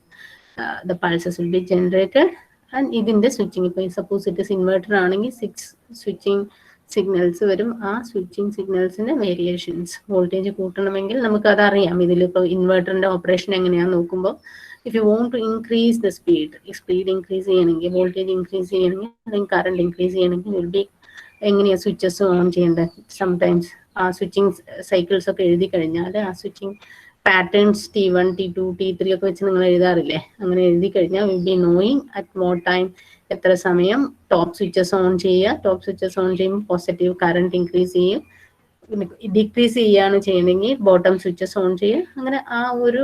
the pulses will be generated. And ഇതിന്റെ സ്വിച്ചിങ്, ഇപ്പോൾ സപ്പോസ് ഇറ്റ് ഇസ് ഇൻവെർട്ടർ ആണെങ്കിൽ 6 സ്വിച്ചിങ് സിഗ്നൽസ് വരും. ആ സ്വിച്ചിങ് സിഗ്നൽസിന്റെ വേരിയേഷൻസ് വോൾട്ടേജ് കൂട്ടണമെങ്കിൽ നമുക്ക് അതറിയാം. ഇതിലിപ്പോൾ ഇൻവെർട്ടറിന്റെ ഓപ്പറേഷൻ എങ്ങനെയാണെന്ന് നോക്കുമ്പോൾ if you want to increase the speed increase ചെയ്യണമെങ്കിൽ voltage increase ചെയ്യണമെങ്കിൽ അല്ലെങ്കിൽ current increase ചെയ്യണമെങ്കിൽ will be എങ്ങനെയാ switches on ചെയ്യേണ്ടത്. sometimes ആ switching cycles ഒക്കെ എഴുതി കഴിഞ്ഞാൽ ആ switching patterns T1 T2 T3 ഒക്കെ വെച്ച് നിങ്ങൾ എഴുതാറില്ലേ, അങ്ങനെ എഴുതി കഴിഞ്ഞാൽ will be knowing at what time എത്ര സമയം ടോപ്പ് സ്വിച്ചസ് ഓൺ ചെയ്യുക, ടോപ്പ് സ്വിച്ചസ് ഓൺ ചെയ്യുമ്പോൾ പോസിറ്റീവ് കറണ്ട് ഇൻക്രീസ് ചെയ്യും, ഡിക്രീസ് ചെയ്യാണ് ചെയ്യണമെങ്കിൽ ബോട്ടം സ്വിച്ചസ് ഓൺ ചെയ്യുക. അങ്ങനെ ആ ഒരു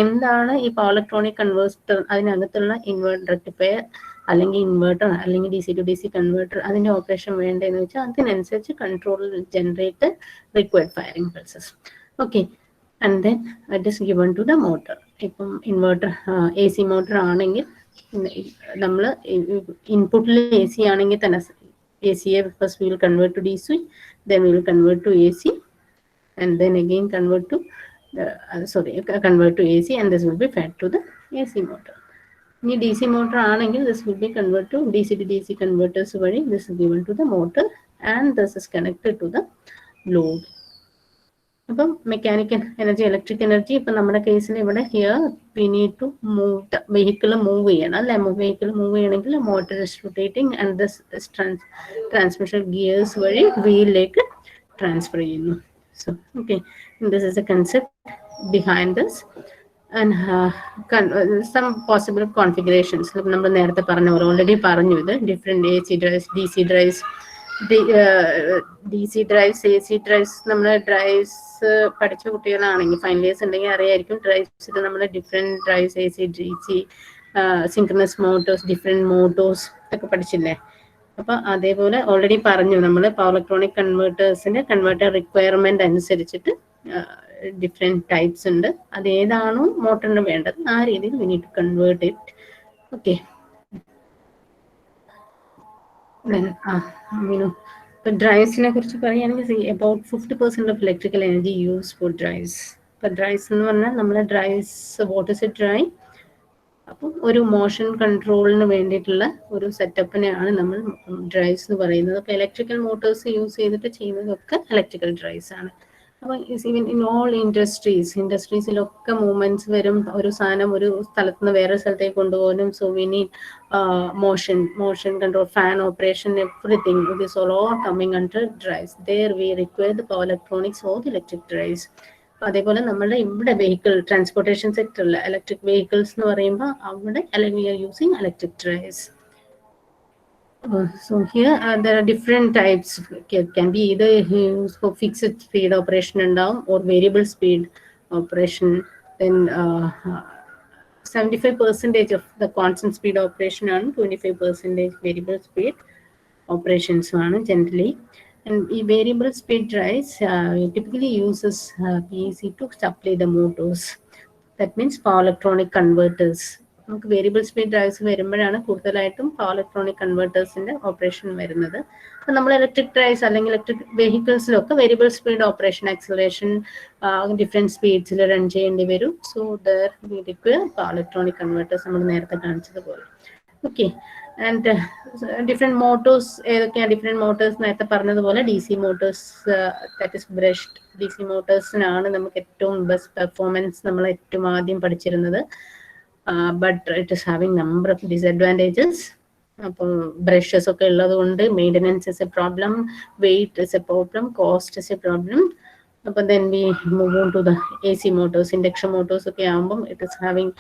എന്താണ് ഈ പവർ ഇലക്ട്രോണിക് കൺവേർട്ടർ അതിനകത്തുള്ള ഇൻവേർട്ടർ റെക്ടിഫയർ അല്ലെങ്കിൽ ഇൻവേർട്ടർ അല്ലെങ്കിൽ DC to DC കൺവേർട്ടർ അതിന്റെ ഓപ്പറേഷൻ വേണ്ടതെന്ന് വെച്ചാൽ അതിനനുസരിച്ച് control generate required firing pulses. Okay, and then it is given to the motor. ഇപ്പം ഇൻവേർട്ടർ AC മോട്ടർ ആണെങ്കിൽ നമ്മൾ ഇൻപുട്ടിൽ AC ആണെങ്കിൽ തന്നെ ACയെ first we will convert to DC, then we will convert to AC, and then again convert to AC, and this will be fed to the AC motor. In DC motor ആണെങ്കിൽ this will be converted to DC to DC converters വഴി this is given to the motor and this is connected to the load. അപ്പം mechanical energy electric energy ഇപ്പം നമ്മുടെ കേസിൽ ഇവിടെ here we need to move the vehicle move ചെയ്യണം അല്ലെ. Vehicle move ചെയ്യണമെങ്കിൽ motor is rotating and this transmission gears വഴി വീലിലേക്ക് ട്രാൻസ്ഫർ ചെയ്യുന്നു. So okay, this is a concept behind this and some possible configurations നമ്മൾ നേരത്തെ പറഞ്ഞ പോലെ ഓൾറെഡി പറഞ്ഞു. ഇത് different AC drives, DC drives, DC drives, AC drives. നമ്മൾ ഡ്രൈവ്സ് പഠിച്ച കുട്ടികളാണെങ്കിൽ ഫൈനൽ ഇയേഴ്സ് ഉണ്ടെങ്കിൽ അറിയായിരിക്കും. ഡ്രൈവ്സിൽ നമ്മൾ different drives, AC, DC, synchronous motors, different motors ഒക്കെ പഠിച്ചില്ലേ. അപ്പോൾ അതേപോലെ ഓൾറെഡി പറഞ്ഞു നമ്മൾ പവർ ഇലക്ട്രോണിക് കൺവേർട്ടേഴ്സിൻ്റെ കൺവേർട്ടർ റിക്വയർമെൻറ്റ് അനുസരിച്ചിട്ട് ഡിഫറെൻറ്റ് ടൈപ്സ് ഉണ്ട്. അതേതാണോ മോട്ടറിന് വേണ്ടത് ആ രീതിയിൽ we need to convert it. Okay, ഇപ്പം ഡ്രൈവ്സിനെ കുറിച്ച് പറയുകയാണെങ്കിൽ about 50% of electrical energy use for drives. ഇപ്പം ഡ്രൈവ്സ് എന്ന് പറഞ്ഞാൽ നമ്മളെ drives, what is a drive? അപ്പം ഒരു മോഷൻ കൺട്രോളിന് വേണ്ടിയിട്ടുള്ള ഒരു സെറ്റപ്പിനെയാണ് നമ്മൾ ഡ്രൈവ്സ് എന്ന് പറയുന്നത്. അപ്പോൾ ഇലക്ട്രിക്കൽ മോട്ടോഴ്സ് യൂസ് ചെയ്തിട്ട് ചെയ്യുന്നതൊക്കെ ഇലക്ട്രിക്കൽ ഡ്രൈവ്സ് ആണ്. അപ്പം ഈവൻ ഇൻ ഓൾ ഇൻഡസ്ട്രീസിലൊക്കെ മൂവ്മെന്റ്സ് വരും. ഒരു സാധനം ഒരു സ്ഥലത്ത് നിന്ന് വേറെ സ്ഥലത്തേക്ക് കൊണ്ടുപോകാനും so we need motion control, fan operation, everything. This all coming under drives. There we require the power electronics or the electric drives. അതേപോലെ നമ്മുടെ ഇവിടെ വെഹിക്കിൾ ട്രാൻസ്പോർട്ടേഷൻ സെക്ടറിൽ ഇലക്ട്രിക് വെഹിക്കിൾസ് എന്ന് പറയുമ്പോൾ അവിടെ we are using electric drives. So here there are different types. Can be either used for fixed speed operation ഉണ്ടാവും or variable speed operation. Then 75% of the constant speed operation and 25% variable speed operations ആണ് generally. And variable speed drives typically uses PEC to supply the motors. That means power electronic converters. നമുക്ക് variable speed drives വരുമ്പോഴാണ് കൂടുതലായിട്ടും power electronic കൺവേർട്ടേഴ്സിന്റെ operation വരുന്നത്. അപ്പം നമ്മൾ electric drives അല്ലെങ്കിൽ electric വെഹിക്കിൾസിലൊക്കെ variable speed operation, acceleration different സ്പീഡ്സിൽ റൺ ചെയ്യേണ്ടി വരും. So there we require power electronic converters നമ്മൾ നേരത്തെ കാണിച്ചതുപോലെ. ഓക്കെ, ആൻഡ് ഡിഫറെൻറ്റ് മോട്ടോഴ്സ് ഏതൊക്കെയാണ്? ഡിഫറെൻറ്റ് മോട്ടോഴ്സ് നേരത്തെ പറഞ്ഞതുപോലെ DC motors, that is brushed DC മോട്ടോഴ്സിനാണ് നമുക്ക് ഏറ്റവും ബെസ്റ്റ് പെർഫോമൻസ് നമ്മൾ ഏറ്റവും ആദ്യം പഠിച്ചിരുന്നത്. But it is having number of disadvantages. അപ്പോൾ ബ്രഷസ് ഒക്കെ ഉള്ളത് കൊണ്ട് maintenance is a problem, weight is a problem, cost is a problem. അപ്പം then we move on to the AC motors. Induction motors ഒക്കെ ആകുമ്പം it is having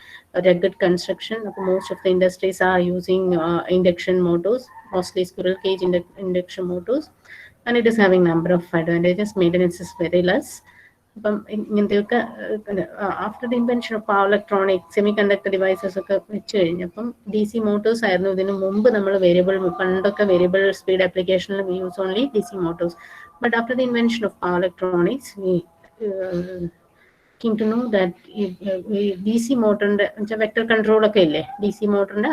rugged construction. അപ്പോൾ most of the industries are using induction motors, mostly squirrel cage induction motors, and it is having number of advantages. Maintenance is very less. അപ്പം ഇങ്ങനത്തെയൊക്കെ after the invention of power electronic semi conductor devices ഒക്കെ വെച്ച് കഴിഞ്ഞപ്പം DC Motors ആയിരുന്നു ഇതിന് മുമ്പ് നമ്മൾ പണ്ടൊക്കെ വേരിയബിൾ സ്പീഡ് ആപ്ലിക്കേഷനിൽ we use only DC motors. But after the invention of power electronics we came to know that DC മോട്ടറിന്റെ വെക്ടർ കൺട്രോൾ ഒക്കെ ഇല്ലേ, DC മോട്ടറിന്റെ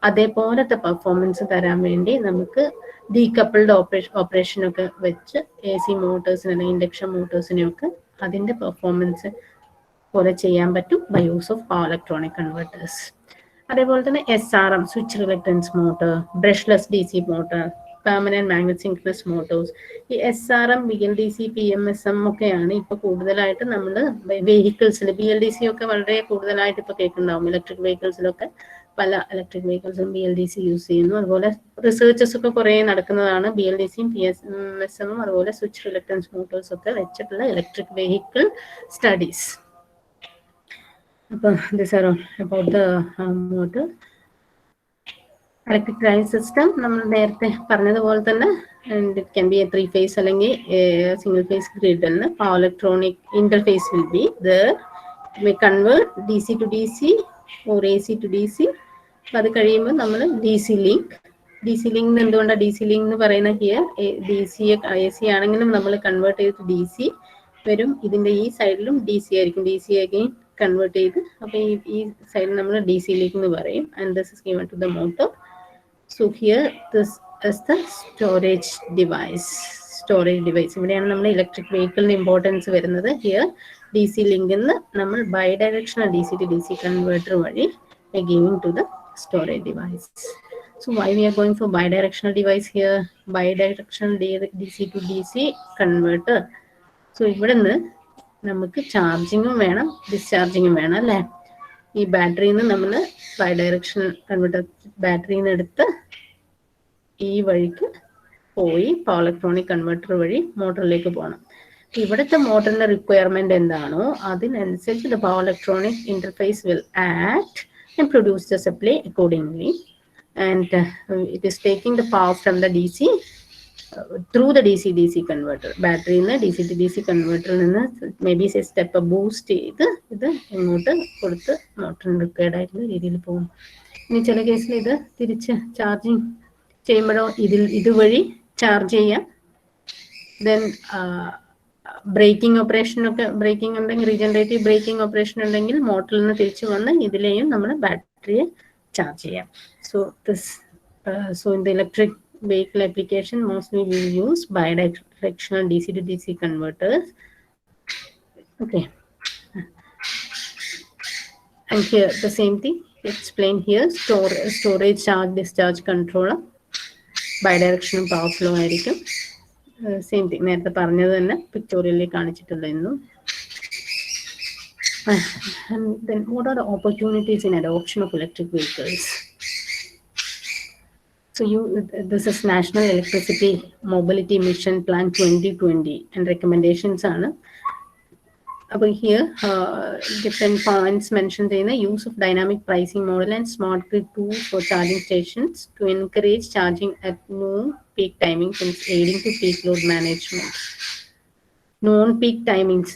അതേപോലത്തെ പെർഫോമൻസ് തരാൻ വേണ്ടി നമുക്ക് ഡീകപ്പിൾഡ് ഓപ്പറേഷൻ ഒക്കെ വെച്ച് AC മോട്ടോഴ്സിന് അല്ലെങ്കിൽ ഇൻഡക്ഷൻ മോട്ടോഴ്സിനെയൊക്കെ അതിന്റെ പെർഫോമൻസ് പോലെ ചെയ്യാൻ പറ്റും by use of power electronic converters. അതേപോലെ തന്നെ SRM, switch reluctance motor, brushless DC motor, permanent magnet synchronous motors. ഈ SRM, BLDC, PMSM ഒക്കെയാണ് ഇപ്പൊ കൂടുതലായിട്ട് നമ്മൾ വെഹിക്കിൾസിൽ BLDC ഒക്കെ വളരെ കൂടുതലായിട്ട് ഇപ്പൊ കേൾക്കുന്നുണ്ടാവും. ഇലക്ട്രിക് വെഹിക്കിൾസിലൊക്കെ പല ഇലക്ട്രിക് വെഹിക്കിൾസും BLDC യൂസ് ചെയ്യുന്നു. അതുപോലെ റിസർച്ചസ് ഒക്കെ കുറെ നടക്കുന്നതാണ് BLDCയും PMSM അതുപോലെ സ്വിച്ച് റിലക്ടൻസ് മോട്ടോഴ്സ് ഒക്കെ വെച്ചിട്ടുള്ള ഇലക്ട്രിക് വെഹിക്കിൾ സ്റ്റഡീസ്. അപ്പോൾ this are about the motor. Electric drive system നമ്മൾ നേരത്തെ പറഞ്ഞതുപോലെ തന്നെ it can be a 3-phase അല്ലെങ്കിൽ single phase grid. Power electronic interface will be there. We convert DC to DC or AC to DC. അത് കഴിയുമ്പോൾ നമ്മൾ DC link എന്തുകൊണ്ടാണ് DC link എന്ന് പറയുന്നത്? ഹിയർ AC ആണെങ്കിലും നമ്മൾ കൺവേർട്ട് ചെയ്തിട്ട് DC വരും. ഇതിന്റെ ഈ സൈഡിലും DC ആയിരിക്കും. DC അഗെയിൻ കൺവേർട്ട് ചെയ്ത് അപ്പോൾ ഈ സൈഡിൽ നമ്മൾ DC ലിങ്ക് എന്ന് പറയും. And this is given to the motor. So here this is the storage device. ഇവിടെയാണ് നമ്മൾ ഇലക്ട്രിക് വെഹിക്കിളിന്റെ ഇമ്പോർട്ടൻസ് വരുന്നത്. ഹിയർ DC ലിങ്കിൽ നിന്ന് നമ്മൾ bidirectional DC to DC converter വഴി giving to the storage device. So why we are going for bidirectional device here? Bidirectional DC to DC converter. So ഇവിടെ നിന്ന് നമുക്ക് ചാർജിങ്ങും വേണം ഡിസ്ചാർജിങ്ങും വേണം അല്ലേ? ഈ ബാറ്ററിയിൽ നിന്ന് നമ്മൾ ബൈഡയറക്ഷണൽ കൺവെർട്ടർ ബാറ്ററിയിൽ നിന്ന് എടുത്ത് ഈ വഴിക്ക് പോയി പവർ ഇലക്ട്രോണിക് കൺവെർട്ടർ വഴി മോട്ടറിലേക്ക് പോകണം. ഇവിടുത്തെ മോട്ടറിന്റെ റിക്വയർമെന്റ് എന്താണോ അതിനനുസരിച്ച് power electronic interface will act and produce the supply accordingly. And it is taking the power from the DC through the DC converter. Battery in the DC to DC converter maybe say step a boost ഇത് ഇങ്ങോട്ട് കൊടുത്ത് മോട്ടറിന് required ആയിട്ടുള്ള രീതിയിൽ പോകും. ഇനി ചില കേസിൽ ഇത് തിരിച്ച് ചാർജിങ് ചെയ്യുമ്പോഴോ ഇതുവഴി ചാർജ് ചെയ്യാം. ദെൻ ബ്രേക്കിംഗ് ഉണ്ടെങ്കിൽ റീജനറേറ്റീവ് ബ്രേക്കിംഗ് ഓപ്പറേഷൻ ഉണ്ടെങ്കിൽ മോട്ടറിൽ നിന്ന് തിരിച്ചു വന്ന് ഇതിലെയും നമ്മൾ ബാറ്ററിയെ ചാർജ് ചെയ്യാം. So in the electric vehicle application mostly we use bidirectional DC to DC converters. Okay, and here the same thing explained here. Storage charge discharge controller bidirectional power flow ആയിരിക്കും. Same thing നേരത്തെ പറഞ്ഞത് തന്നെ പിക്ചോറിയലിൽ കാണിച്ചിട്ടുണ്ടായിരുന്നു. Then what are the opportunities in adoption of electric vehicles? So this is National Electricity Mobility Mission Plan 2020 and recommendations ആണ്. അപ്പോൾ here different points mentioned in the use of dynamic pricing model and smart grid tools for charging stations to encourage charging at noon peak timings and aiding to peak load management. Non-peak times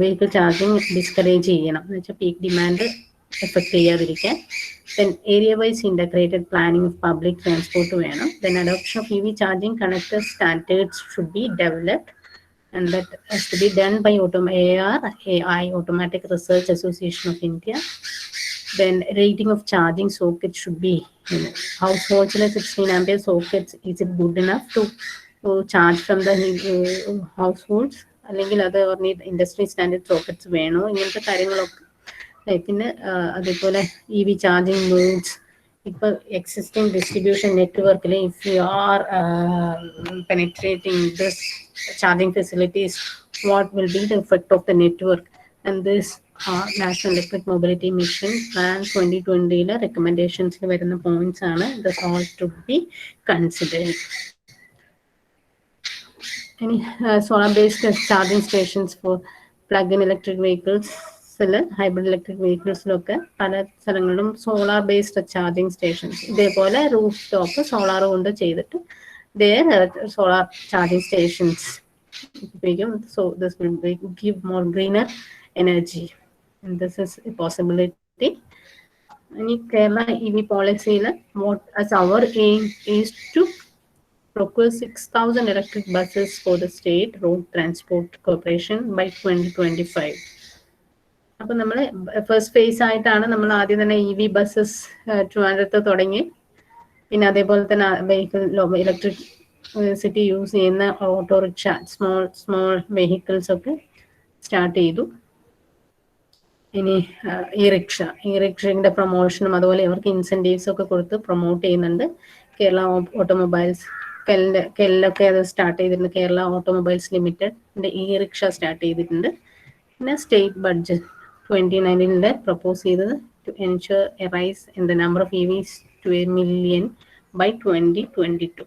vehicle charging discourage ചെയ്യണം എന്ന് വെച്ചാൽ peak demand effect ചെയ്യാതിരിക്കാൻ. Then area-wise integrated planning of public transport വേണം. Then adoption of EV charging connector standards should be developed. And that has to be done by AI, Automatic Research Association of India. Then rating of charging sockets should be households 16 ampere sockets. Is it good enough to charge from the households? അല്ലെങ്കിൽ അത് industry standard sockets വേണോ? ഇങ്ങനത്തെ കാര്യങ്ങളൊക്കെ. പിന്നെ അതേപോലെ EV charging nodes ഇപ്പോൾ existing distribution നെറ്റ്വർക്കിൽ if you are penetrating this charging facilities, what will be the effect of the network? And this National Electric Mobility Mission Plan 2020 recommendations വരുന്ന points ആണ്. This all to be considered. Any solar based charging stations for plug-in electric vehicles, hybrid electric vehicles ലൊക്കെ പല സ്ഥലങ്ങളിലും solar based charging stations ഇതേപോലെ roof top solar കൊണ്ട് ചെയ്തിട്ട് there solar charging stations. So this will give more greener energy, and this is a possibility. In Kerala EV policy, what as our aim is to procure 6,000 electric buses for the state road transport corporation by 2025. അപ്പോൾ നമ്മൾ first phase ആയിട്ടാണ് നമ്മൾ ആദ്യം തന്നെ EV buses ട്രിവാൻഡ്രത്ത് തുടങ്ങി. പിന്നെ അതേപോലെ തന്നെ വെഹിക്കിൾ ഇലക്ട്രിക് സിറ്റി യൂസ് ചെയ്യുന്ന ഓട്ടോറിക്ഷ സ്മോൾ വെഹിക്കിൾസ് ഒക്കെ സ്റ്റാർട്ട് ചെയ്തു. ഇനി ഈ റിക്ഷയുടെ പ്രൊമോഷനും അതുപോലെ ഇവർക്ക് ഇൻസെൻറ്റീവ്സ് ഒക്കെ കൊടുത്ത് പ്രൊമോട്ട് ചെയ്യുന്നുണ്ട്. കേരള ഓട്ടോമൊബൈൽസ് കെല്ലൊക്കെ അത് സ്റ്റാർട്ട് ചെയ്തിട്ടുണ്ട്. Kerala automobiles limited e rickshaw start ചെയ്തിട്ടുണ്ട്. പിന്നെ സ്റ്റേറ്റ് ബഡ്ജറ്റ് 2019 പ്രപ്പോസ് ചെയ്തത് to ensure a rise in the number of EVs to 1 million by 2022.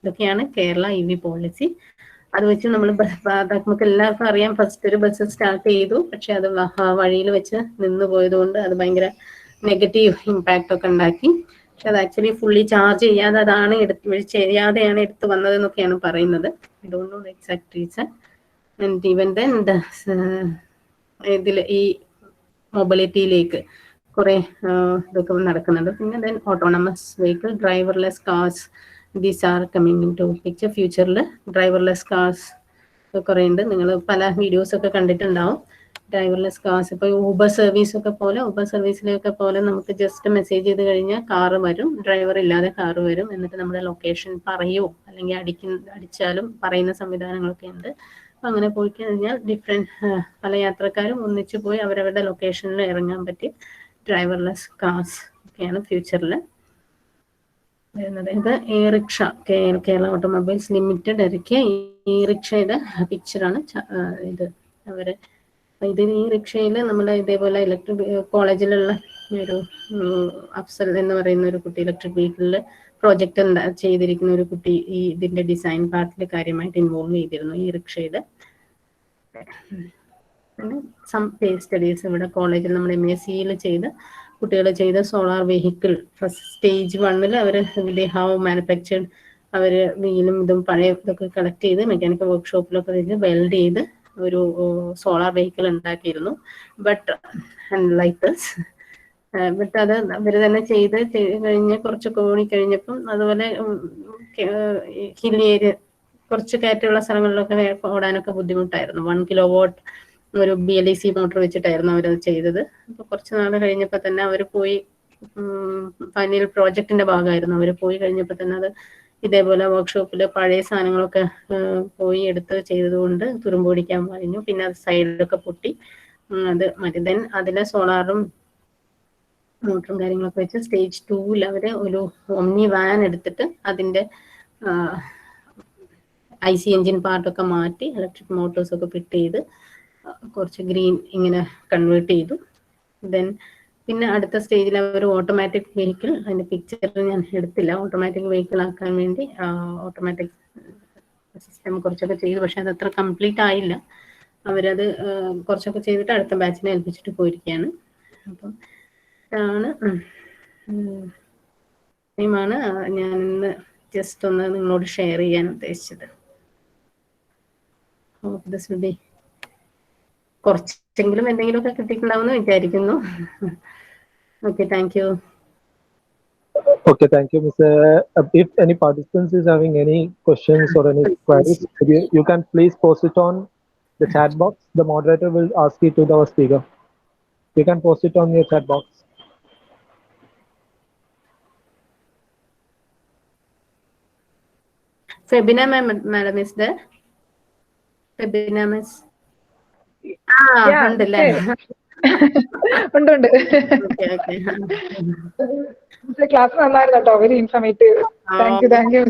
ഇതൊക്കെയാണ് കേരള EV പോളിസി. അത് വെച്ച് നമ്മൾ നമുക്ക് എല്ലാവർക്കും അറിയാം, ഫസ്റ്റ് ഒരു ബസ് സ്റ്റാർട്ട് ചെയ്തു, പക്ഷെ അത് വഴിയിൽ വെച്ച് നിന്ന് പോയതുകൊണ്ട് അത് ഭയങ്കര നെഗറ്റീവ് ഇമ്പാക്റ്റ് ഒക്കെ ഉണ്ടാക്കി. പക്ഷെ അത് ആക്ച്വലി ഫുള്ളി ചാർജ് ചെയ്യാതെയാണ് എടുത്ത് വന്നതെന്നൊക്കെയാണ് പറയുന്നത്. I don't know the exact reason. And even then ഇതിൽ ഈ മൊബിലിറ്റിയിലേക്ക് കുറെ ഇതൊക്കെ നടക്കുന്നുണ്ട്. പിന്നെ then autonomous vehicle, driverless cars, these are coming in to picture. ഫ്യൂച്ചറിൽ ഡ്രൈവർലെസ് കാർസ് കുറേ ഉണ്ട്. നിങ്ങൾ പല വീഡിയോസ് ഒക്കെ കണ്ടിട്ടുണ്ടാവും. ഡ്രൈവർലെസ് കാർസ് ഇപ്പോൾ ഊബർ സർവീസൊക്കെ പോലെ, ഊബർ സർവീസിലൊക്കെ പോലെ നമുക്ക് ജസ്റ്റ് മെസ്സേജ് ചെയ്ത് കഴിഞ്ഞാൽ കാറ് വരും, ഡ്രൈവർ ഇല്ലാതെ കാറ് വരും. എന്നിട്ട് നമ്മുടെ ലൊക്കേഷൻ പറയുമോ അല്ലെങ്കിൽ അടിച്ചാലും പറയുന്ന സംവിധാനങ്ങളൊക്കെ ഉണ്ട്. അപ്പം അങ്ങനെ പോയി കഴിഞ്ഞാൽ പല യാത്രക്കാരും ഒന്നിച്ചു പോയി അവരവരുടെ ലൊക്കേഷനിൽ ഇറങ്ങാൻ പറ്റി ഡ്രൈവർലെസ് കാർസ് ഒക്കെയാണ് ഫ്യൂച്ചറിൽ വരുന്നത്. ഇത് ഈ റിക്ഷ കേരള ഓട്ടോമൊബൈൽസ് ലിമിറ്റഡ് ഇറക്കിയ ഈ റിക്ഷയുടെ പിക്ചറാണ് ഇത്. ഈ റിക്ഷയിൽ നമ്മൾ ഇതേപോലെ ഇലക്ട്രിക് കോളേജിലുള്ള ഒരു അഫ്സൽ എന്ന് പറയുന്ന ഒരു കുട്ടി ഇലക്ട്രിക് വെഹിക്കിളിൽ പ്രോജക്റ്റ് ചെയ്തിരിക്കുന്ന ഒരു കുട്ടി ഈ ഇതിന്റെ ഡിസൈൻ പാർട്ടിൽ കാര്യമായിട്ട് ഇൻവോൾവ് ചെയ്തിരുന്നു ഈ റിക്ഷയുടെ. സം കേസ് സ്റ്റഡീസ് ഇവിടെ കോളേജിൽ നമ്മൾ MSc ചെയ്ത് കുട്ടികൾ ചെയ്ത സോളാർ വെഹിക്കിൾ ഫസ്റ്റ് സ്റ്റേജ് 1 അവർ ഹാവ് മാനുഫാക്ചർഡ്. അവർ വീലും ഇതും പഴയ ഇതൊക്കെ കളക്ട് ചെയ്ത് മെക്കാനിക്കൽ വർക്ക്ഷോപ്പിലൊക്കെ വെൽഡ് ചെയ്ത് ഒരു സോളാർ വെഹിക്കിൾ ഉണ്ടാക്കിയിരുന്നു. ബട്ട് അത് അവർ തന്നെ ചെയ്ത് കഴിഞ്ഞ് കുറച്ചൊക്കെ ഓടിക്കഴിഞ്ഞപ്പം അതുപോലെ ഹില്ലി ഏരിയ കുറച്ച് കയറ്റമുള്ള സ്ഥലങ്ങളിലൊക്കെ ഓടാനൊക്കെ ബുദ്ധിമുട്ടായിരുന്നു. 1 kilowatt ഒരു BLEC മോട്ടോർ വെച്ചിട്ടായിരുന്നു അവരത് ചെയ്തത്. അപ്പോൾ കുറച്ച് നാൾ കഴിഞ്ഞപ്പോൾ തന്നെ അവർ പോയി, ഫൈനൽ പ്രോജക്റ്റിന്റെ ഭാഗമായിരുന്നു, അവർ പോയി കഴിഞ്ഞപ്പോൾ തന്നെ അത് ഇതേപോലെ വർക്ക്ഷോപ്പിൽ പഴയ സാധനങ്ങളൊക്കെ പോയി എടുത്ത് ചെയ്തതുകൊണ്ട് തുരുമ്പ് പിടിക്കാൻ കഴിഞ്ഞു. പിന്നെ അത് സൈഡിലൊക്കെ പൊട്ടി അത് മതി. ദെൻ അതിലെ സോളാറും മോട്ടറും കാര്യങ്ങളൊക്കെ വെച്ച് സ്റ്റേജ് 2 അവർ ഒരു ഒമ്നി വാൻ എടുത്തിട്ട് അതിൻ്റെ IC എഞ്ചിൻ പാർട്ടൊക്കെ മാറ്റി ഇലക്ട്രിക് മോട്ടോഴ്സൊക്കെ ഫിറ്റ് ചെയ്ത് കുറച്ച് ഗ്രീൻ ഇങ്ങനെ കൺവേർട്ട് ചെയ്തു. ദെൻ പിന്നെ അടുത്ത സ്റ്റേജിൽ അവർ ഓട്ടോമാറ്റിക് വെഹിക്കിൾ, അതിൻ്റെ പിക്ചർ ഞാൻ എടുത്തില്ല, ഓട്ടോമാറ്റിക് വെഹിക്കിൾ ആക്കാൻ വേണ്ടി ഓട്ടോമാറ്റിക് സിസ്റ്റം കുറച്ചൊക്കെ ചെയ്തു. പക്ഷെ അത് അത്ര കംപ്ലീറ്റ് ആയില്ല. അവരത് കുറച്ചൊക്കെ ചെയ്തിട്ട് അടുത്ത ബാച്ചിനെ ഏൽപ്പിച്ചിട്ട് പോയിരിക്കുകയാണ്. അപ്പം ഇതാണ് ഞാൻ ഇന്ന് ജസ്റ്റ് ഒന്ന് നിങ്ങളോട് ഷെയർ ചെയ്യാൻ ഉദ്ദേശിച്ചത്. കുറച്ചെങ്കിലും എന്തെങ്കിലുമൊക്കെ കിട്ടിയിട്ടുണ്ടാവുമെന്ന് വിചാരിക്കുന്നു. Okay, thank you. Okay, thank you, Ms. If any participants is having any questions or any queries, you can please post it on the chat box. The moderator will ask it to our speaker. You can post it on your chat box. Febina madam is there? Febina miss. Yeah, ഉണ്ടല്ലേ? ഉണ്ട്. Class നന്നായിരുന്നു കേട്ടോ, very informative. Thank you.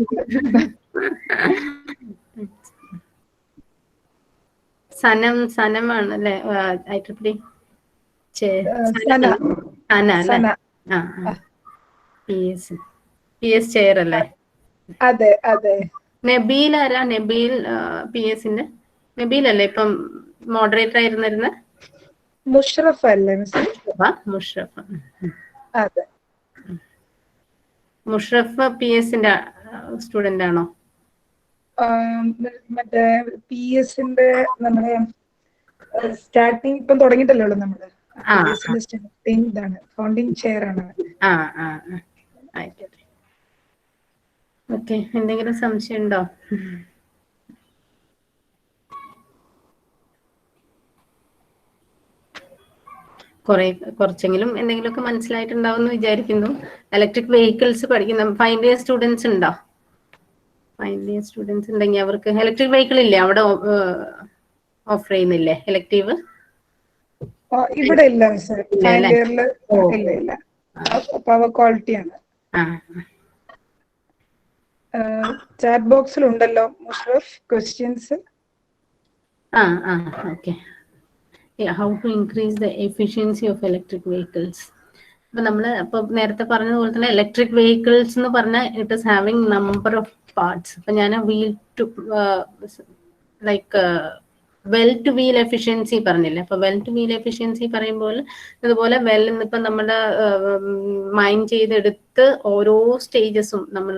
സനമാണല്ലേ IEEE PS chair അല്ലേ? അതെ അതെ. നബീൽ ആരാ? Nabeel PS ന്റെ നബീൽ അല്ലേ ഇപ്പം മോഡറേറ്റർ ആയിരുന്നിരുന്ന? മുഷറഫ് അല്ലേ? മുഷറഫ്. അതെ. മുഷറഫ് PS ന്റെ സ്റ്റുഡന്റ് ആണോ? മറ്റേ PS ന്റെ നമ്മുടെ സ്റ്റാർട്ടിങ് ഇപ്പം തുടങ്ങിയിട്ടല്ലേ ഉള്ളൂ നമ്മള്. സ്റ്റാർട്ടിങ് ഇതാണ്, ഫൗണ്ടിങ് ചെയർ ആണ്. ആയിക്കോട്ടെ. ഓക്കെ, എന്തെങ്കിലും സംശയം ഉണ്ടോ? കുറച്ചെങ്കിലും എന്തെങ്കിലുമൊക്കെ മനസ്സിലായിട്ടുണ്ടാവും എന്ന് വിചാരിക്കുന്നു. ഇലക്ട്രിക് വെഹിക്കിൾസ് പഠിക്കുന്ന ഫൈനൽ ഇയർ സ്റ്റുഡൻസ് ഉണ്ടോ? ഫൈനൽ ഇയർ സ്റ്റുഡൻസ് ഉണ്ടെങ്കിൽ അവർക്ക് ഇലക്ട്രിക് വെഹിക്കിൾ ഇല്ലേ അവിടെ ഓഫർ ചെയ്യുന്നില്ലേ എലക്ടീവ്? ഇവിടെ ഇല്ല മിസ്, ഇല്ല ഫൈനൽ അല്ലേ? ഇയറിൽ ഓ ഇല്ല ഇല്ല. പവർ ക്വാളിറ്റി ആണ്. ആ ചാറ്റ് ബോക്സിൽ ഉണ്ടല്ലോ Musharraf questions. Okay. How to increase the efficiency of electric vehicles. അപ്പൊ നമ്മള് ഇപ്പൊ നേരത്തെ പറഞ്ഞതുപോലെ തന്നെ ഇലക്ട്രിക് വെഹിക്കിൾസ് എന്ന് പറഞ്ഞാൽ it is having number of parts. അപ്പൊ ഞാൻ wheel to like well to wheel efficiency പറഞ്ഞില്ലേ. അപ്പൊ വെൽ ടു വീൽ എഫിഷ്യൻസി പറയുമ്പോൾ ഇതുപോലെ വെൽ ഇപ്പൊ നമ്മള് മൈൻ ചെയ്തെടുത്ത് ഓരോ സ്റ്റേജസും നമ്മൾ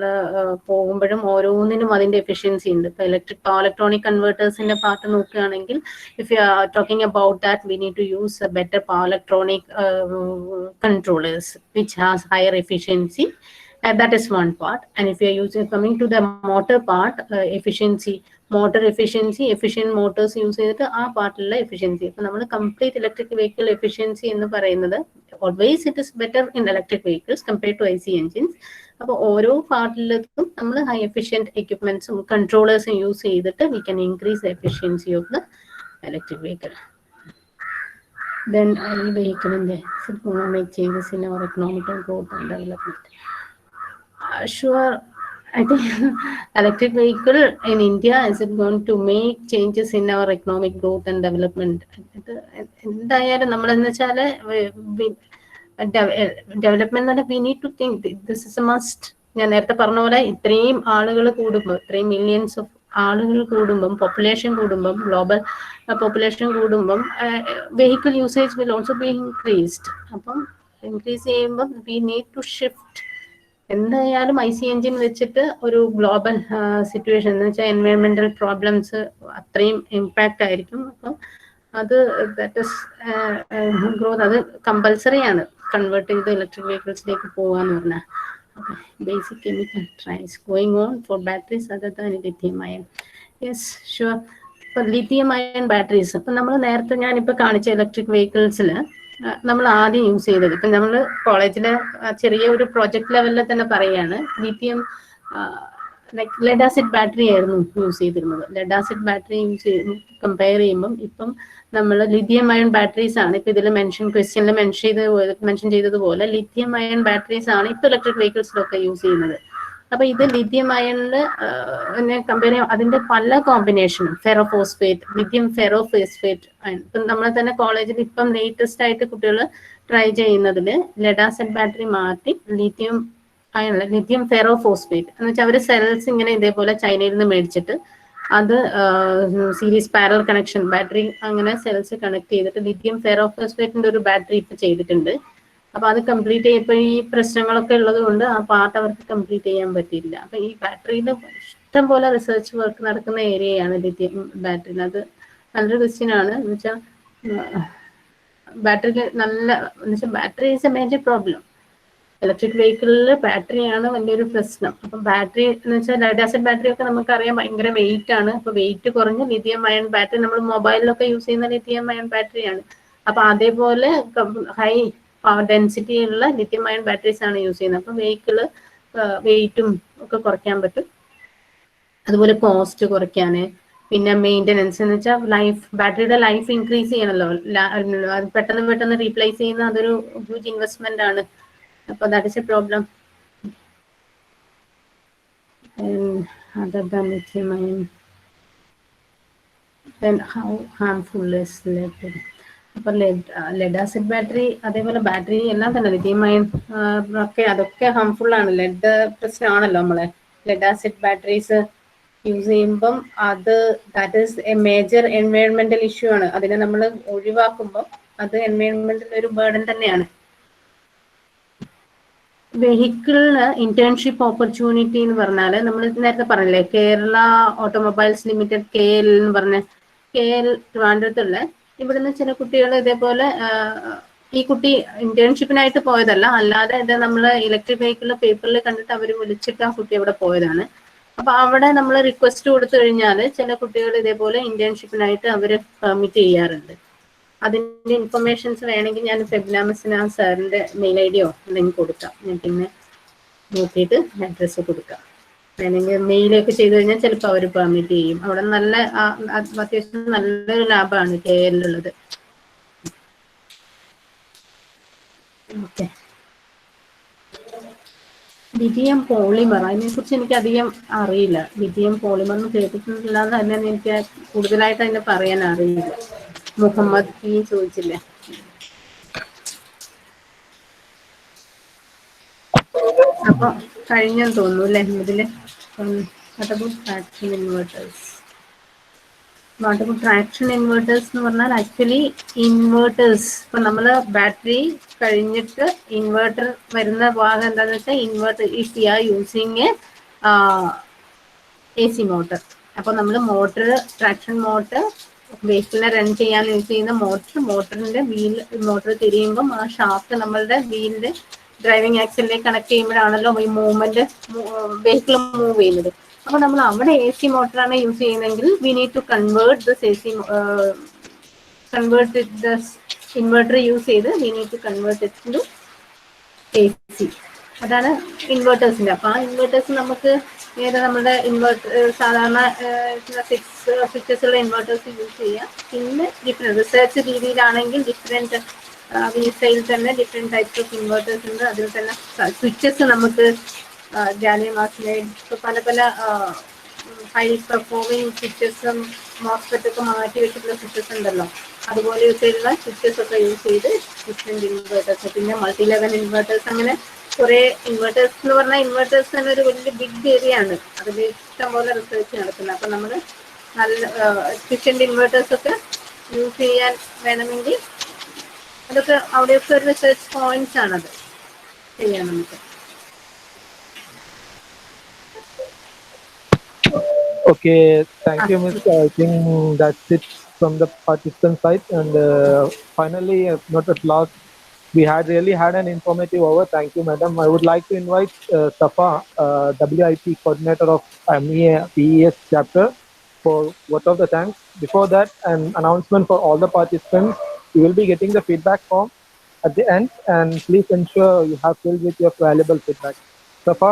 പോകുമ്പോഴും ഓരോന്നിനും അതിന്റെ എഫിഷ്യൻസി ഉണ്ട്. ഇപ്പൊ ഇലക്ട്രോണിക് കൺവേർട്ടേഴ്സിന്റെ പാർട്ട് നോക്കുകയാണെങ്കിൽ, if you are talking about that, we need to use a better power electronic controllers which has higher efficiency. That is one part. And if you are coming to the motor part, motor efficiency, efficient motors use ചെയ്തിട്ട് ആ പാർട്ടിലുള്ള efficiency. അപ്പൊ നമ്മൾ complete electric vehicle efficiency എന്ന് പറയുന്നത് always it is better in electric vehicles compared to IC engines. അപ്പോൾ ഓരോ പാർട്ടിലും നമ്മൾ ഹൈ എഫിഷ്യന്റ് എക്യുപ്മെന്റ്സും കൺട്രോളേഴ്സും യൂസ് ചെയ്തിട്ട് we can increase the efficiency of the electric vehicle. Then vehicle in the make changes in our economic growth and development. Sure, I think electric vehicle in India is it going to make changes in our economic growth and development. എന്തായാലും നമ്മളെന്ന് വെച്ചാല് development we need to think this is a must. ഞാൻ നേരത്തെ പറഞ്ഞ പോലെ ഇത്രയും ആളുകൾ കൂടുമ്പോൾ, ഇത്രയും മില്യൺസ് ഓഫ് ആളുകൾ കൂടുമ്പം, പോപ്പുലേഷൻ കൂടുമ്പം, ഗ്ലോബൽ പോപ്പുലേഷൻ കൂടുമ്പം vehicle usage will also be increased. അപ്പം ഇൻക്രീസ് ചെയ്യുമ്പം വി നീഡ് ടു ഷിഫ്റ്റ്. എന്തായാലും IC എൻജിൻ വെച്ചിട്ട് ഒരു ഗ്ലോബൽ സിറ്റുവേഷൻ എന്ന് വെച്ചാൽ എൻവയോൺമെന്റൽ പ്രോബ്ലംസ് അത്രയും ഇമ്പാക്റ്റ് ആയിരിക്കും. അപ്പം അത് ദാറ്റ് ഇസ് ഗ്രോത്ത്, അത് കമ്പൽസറി ആണ് കൺവേർട്ട് ചെയ്ത് ഇലക്ട്രിക് വെഹിക്കിൾസിലേക്ക് പോകാന്ന് പറഞ്ഞാൽ. Basic chemical trials going on for batteries other than lithium ion. Yes, sure. For lithium ion batteries, അപ്പൊ നമ്മൾ നേരത്തെ ഞാനിപ്പോൾ കാണിച്ച ഇലക്ട്രിക് വെഹിക്കിൾസിൽ നമ്മൾ ആദ്യം യൂസ് ചെയ്തത്, ഇപ്പം നമ്മൾ കോളേജിലെ ചെറിയ ഒരു പ്രോജക്ട് ലെവലിൽ തന്നെ പറയുകയാണ്, lithium like lead acid battery ആയിരുന്നു യൂസ് ചെയ്തിരുന്നത്. ലെഡ് ആസിഡ് ബാറ്ററി യൂസ് ചെയ്ത് കമ്പയർ ചെയ്യുമ്പം ഇപ്പം നമ്മൾ ലിഥിയം അയൺ ബാറ്ററീസ് ആണ് ഇപ്പൊ ഇതിൽ ക്വസ്റ്റ്യനിൽ മെൻഷൻ ചെയ്തതുപോലെ ലിഥിയം അയൺ ബാറ്ററീസ് ആണ് ഇപ്പൊ ഇലക്ട്രിക് വെഹിക്കിൾസിലൊക്കെ യൂസ് ചെയ്യുന്നത്. അപ്പൊ ഇത് ലിഥിയം അയണിൽ കമ്പയർ ചെയ്യാം, അതിന്റെ പല കോമ്പിനേഷനും ഫെറോഫോസ്ഫേറ്റ്, ലിഥിയം ഫെറോഫോസ്ഫേറ്റ് അയൺ. ഇപ്പം നമ്മളെ തന്നെ കോളേജിൽ ഇപ്പം ലേറ്റസ്റ്റ് ആയിട്ട് കുട്ടികൾ ട്രൈ ചെയ്യുന്നതിൽ ലെഡ് ആസിഡ് ബാറ്ററി മാറ്റി ലിഥിയം അയൺ, ലിഥിയം ഫെറോഫോസ്ഫേറ്റ് എന്ന് വെച്ചാൽ അവർ സെൽസ് ഇങ്ങനെ ഇതേപോലെ ചൈനയിൽ നിന്ന് മേടിച്ചിട്ട് അത് സീരീസ് പാരലൽ കണക്ഷൻ ബാറ്ററി അങ്ങനെ സെൽസ് കണക്ട് ചെയ്തിട്ട് ലിഥിയം ഫെറോഫോസ്ഫേറ്റിന്റെ ഒരു ബാറ്ററി ഇപ്പൊ ചെയ്തിട്ടുണ്ട്. അപ്പൊ അത് കംപ്ലീറ്റ് ചെയ്യപ്പോ ഈ പ്രശ്നങ്ങളൊക്കെ ഉള്ളത് കൊണ്ട് ആ പാർട്ട് അവർക്ക് കംപ്ലീറ്റ് ചെയ്യാൻ പറ്റിയില്ല. അപ്പൊ ഈ ബാറ്ററിയിൽ ഇഷ്ടം പോലെ റിസർച്ച് വർക്ക് നടക്കുന്ന ഏരിയയാണ് ലിഥിയം ബാറ്ററി. അത് നല്ലൊരു ക്വസ്റ്റ്യൻ ആണ്. എന്ന് വെച്ചാൽ ബാറ്ററിക്ക് നല്ല എന്ന് വെച്ചാൽ battery is a major problem. Electric വെഹിക്കിളിൽ ബാറ്ററിയാണ് വലിയൊരു പ്രശ്നം. അപ്പം ബാറ്ററി എന്ന് വെച്ചാൽ ലെഡ് ആസിഡ് ബാറ്ററി ഒക്കെ നമുക്കറിയാം ഭയങ്കര വെയിറ്റ് ആണ്. അപ്പൊ വെയിറ്റ് കുറഞ്ഞ് ലിഥിയം അയൺ ബാറ്ററി നമ്മൾ മൊബൈലിലൊക്കെ യൂസ് ചെയ്യുന്ന ലിഥിയം അയൺ ബാറ്ററിയാണ്. അപ്പൊ അതേപോലെ ഹൈ പവർ ഡെൻസിറ്റി ഉള്ള ലിഥിയം അയൺ ബാറ്ററീസ് ആണ് യൂസ് ചെയ്യുന്നത്. അപ്പൊ വെഹിക്കിള് വെയിറ്റും ഒക്കെ കുറയ്ക്കാൻ പറ്റും. അതുപോലെ കോസ്റ്റ് കുറയ്ക്കാന്, പിന്നെ മെയിൻ്റെനൻസ് എന്ന് വെച്ചാൽ ബാറ്ററിയുടെ ലൈഫ് ഇൻക്രീസ് ചെയ്യണമല്ലോ. അത് പെട്ടെന്ന് റീപ്ലേസ് ചെയ്യുന്ന അതൊരു ഹ്യൂജ് ഇൻവെസ്റ്റ്മെന്റ് ആണ്. So that is a problem. And other than lithium ion, then how harmful is lead? അപ്പോൾ ലെഡ് ആസിഡ് ബാറ്ററി അതേപോലെ ബാറ്ററി എല്ലാം തന്നെ ലിഥിയം അയൺ ഒക്കെ അതൊക്കെ ഹാംഫുൾ ആണ്. ലെഡ് പ്രശ്നമാണല്ലോ നമ്മളെ. ലെഡ് ആസിഡ് ബാറ്ററീസ് യൂസ് ചെയ്യുമ്പം അത് ദാറ്റ് ഈസ് എ മേജർ എൻവയോൺമെന്റൽ ഇഷ്യൂ ആണ്. അതിനെ നമ്മൾ ഒഴിവാക്കുമ്പോൾ അത് എൻവയോൺമെന്റൽ ഒരു ബേർഡൻ തന്നെയാണ്. വെഹിക്കിളിന് ഇന്റേൺഷിപ്പ് ഓപ്പർച്യൂണിറ്റി എന്ന് പറഞ്ഞാൽ നമ്മൾ നേരത്തെ പറഞ്ഞില്ലേ, കേരള ഓട്ടോമൊബൈൽസ് ലിമിറ്റഡ് KL എന്ന് പറഞ്ഞ KL ട്രിവാൻഡ്രത്തുള്ള ഇവിടുന്ന് ചില കുട്ടികൾ ഇതേപോലെ ഈ കുട്ടി ഇന്റേൺഷിപ്പിനായിട്ട് പോയതല്ല, അല്ലാതെ ഇത് നമ്മൾ ഇലക്ട്രിക് വെഹിക്കിളിൽ പേപ്പറിൽ കണ്ടിട്ട് അവർ വിളിച്ചിട്ട് ആ കുട്ടി അവിടെ പോയതാണ്. അപ്പൊ അവിടെ നമ്മൾ റിക്വസ്റ്റ് കൊടുത്തു കഴിഞ്ഞാൽ ചില കുട്ടികൾ ഇതേപോലെ ഇന്റേൺഷിപ്പിനായിട്ട് അവർ പെർമിറ്റ് ചെയ്യാറുണ്ട്. അതിന്റെ ഇൻഫർമേഷൻസ് വേണമെങ്കിൽ ഞാൻ ഫെബ്നാമിസിന് ആ സാറിന്റെ മെയിൽ ID എന്തെങ്കിലും കൊടുക്കാം. ഞാൻ പിന്നെ നോക്കിയിട്ട് അഡ്രസ്സ് കൊടുക്കാം. വേണമെങ്കിൽ മെയിലൊക്കെ ചെയ്ത് കഴിഞ്ഞാൽ ചിലപ്പോൾ അവർ പെർമിറ്റ് ചെയ്യും. അവിടെ നല്ല അത്യാവശ്യം നല്ലൊരു ലാഭമാണ് KL ഉള്ളത്. ഓക്കെ. ലിഥിയം പോളിമർ, അതിനെക്കുറിച്ച് എനിക്ക് അധികം അറിയില്ല. ലിഥിയം പോളിമർ എന്ന് കേട്ടിട്ടില്ലാതെ തന്നെ എനിക്ക് കൂടുതലായിട്ട് അതിനെ പറയാൻ അറിയില്ല. മുഹമ്മദ് ചോദിച്ചില്ലേ? അപ്പൊ കഴിഞ്ഞെന്ന് തോന്നുന്നു അല്ലേ ഇതില്. Traction inverters. ട്രാക്ഷൻ ഇൻവേർട്ടേഴ്സ് എന്ന് പറഞ്ഞാൽ ആക്ച്വലി ഇൻവേർട്ടേഴ്സ്, ഇപ്പൊ നമ്മള് ബാറ്ററി കഴിഞ്ഞിട്ട് ഇൻവേർട്ടർ വരുന്ന ഭാഗം എന്താണെന്ന് വെച്ചാൽ inverter if you are using AC motor. അപ്പോൾ നമ്മൾ മോട്ടർ, ട്രാക്ഷൻ മോട്ടർ വെഹിക്കിളിനെ റൺ ചെയ്യാൻ യൂസ് ചെയ്യുന്ന മോട്ടറിന്റെ വീൽ, മോട്ടർ തിരിയുമ്പം ആ ഷാഫ്റ്റ് നമ്മളുടെ വീലിന്റെ ഡ്രൈവിംഗ് ആക്സിലേക്ക് കണക്ട് ചെയ്യുമ്പോഴാണല്ലോ ഈ മൂവ്മെന്റ്, വെഹിക്കിൾ മൂവ് ചെയ്യുന്നത്. അപ്പൊ നമ്മൾ അവിടെ AC മോട്ടറാണ് യൂസ് ചെയ്യുന്നതെങ്കിൽ we need to convert this inverter use ചെയ്ത് we need to convert it to AC. അതാണ് ഇൻവെർട്ടേഴ്സിന്റെ. അപ്പൊ ആ ഇൻവെർട്ടേഴ്സ് നമുക്ക് നമ്മുടെ ഇൻവെർട്ടർ സാധാരണ 6 സ്വിച്ചസ് ഉള്ള ഇൻവെർട്ടേഴ്സ് യൂസ് ചെയ്യാം. പിന്നെ ഡിഫറെന്റ് റിസർച്ച് രീതിയിലാണെങ്കിൽ ഡിഫറെന്റ് വീസയിൽ തന്നെ ഡിഫറെന്റ് ടൈപ്സ് ഓഫ് ഇൻവെർട്ടേഴ്സ് ഉണ്ട്. അതിൽ തന്നെ സ്വിച്ചസ് നമുക്ക് ഗാലിയം ആർസനൈഡ് പല പല ഹൈ പെർഫോമിങ് സ്വിച്ചസും മോസ്ഫെറ്റ് ഒക്കെ മാറ്റി വെച്ചിട്ടുള്ള സ്വിച്ചസ് ഉണ്ടല്ലോ, അതുപോലെയൊക്കെയുള്ള സ്വിച്ചസ് ഒക്കെ യൂസ് ചെയ്ത് ഡിഫറെന്റ് ഇൻവെർട്ടേഴ്സ്, പിന്നെ മൾട്ടി ലെവൽ ഇൻവെർട്ടേഴ്സ്, അങ്ങനെ കുറെ ഇൻവെർട്ടേഴ്സ് എന്ന് പറഞ്ഞാൽ ഇൻവെർട്ടേഴ്സ് തന്നെ ഒരു വലിയ ബിഗ് ഏരിയ ആണ്. അതിൽ ഇഷ്ടംപോലെ റിസർച്ച് നടക്കുന്നത്. അപ്പൊ നമ്മൾ നല്ല എഫിഷ്യന്റ് ഇൻവെർട്ടേഴ്സ് ഒക്കെ യൂസ് ചെയ്യാൻ വേണമെങ്കിൽ അതൊക്കെ അവിടെയൊക്കെ ഒരു റിസർച്ച് പോയിന്റ്സ് ആണത് ചെയ്യാൻ നമുക്ക്. Okay, thank you, Miss. I think that's it from the participant side. And finally, not at last, we had really had an informative hour. Thank you, madam. I would like to invite Safa, WIP coordinator of MEA PES chapter, for vote of the thanks. Before that, an announcement for all the participants. You will be getting the feedback form at the end, and please ensure you have filled with your valuable feedback. Safa,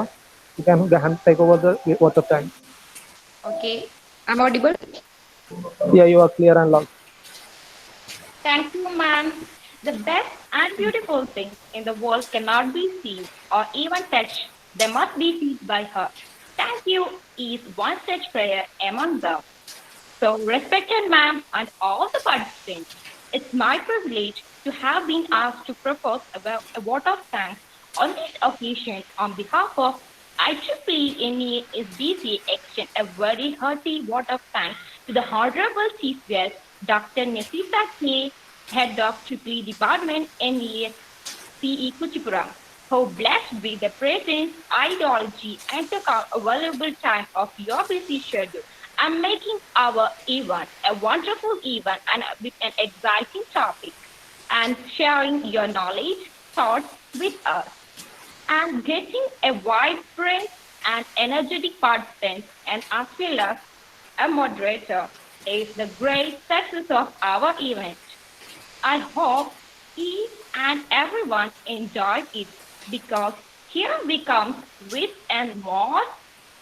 you can take over the vote of thanks. Okay, I'm audible. Yeah, you are clear and loud. Thank you, ma'am. The best and beautiful things in the world cannot be seen or even touched. They must be felt by her. Thank you is one such prayer among them. So, respected ma'am and all the participants, it's my privilege to have been asked to propose a vote of thanks on this occasion on behalf of IEEE NEA SBC. Extend a very hearty vote of thanks to the Honorable Chief Guest, Dr. Nafisa K, Head of EEE Department, NEA CE Kuchipuram, who blessed with the presence, ideology, and took out a valuable time of your busy schedule and making our event a wonderful event and with an exciting topic, and sharing your knowledge, thoughts with us, and getting a vibrant and energetic participant and as well as a moderator is the great success of our event. I hope each and everyone enjoyed it, because here we come with a more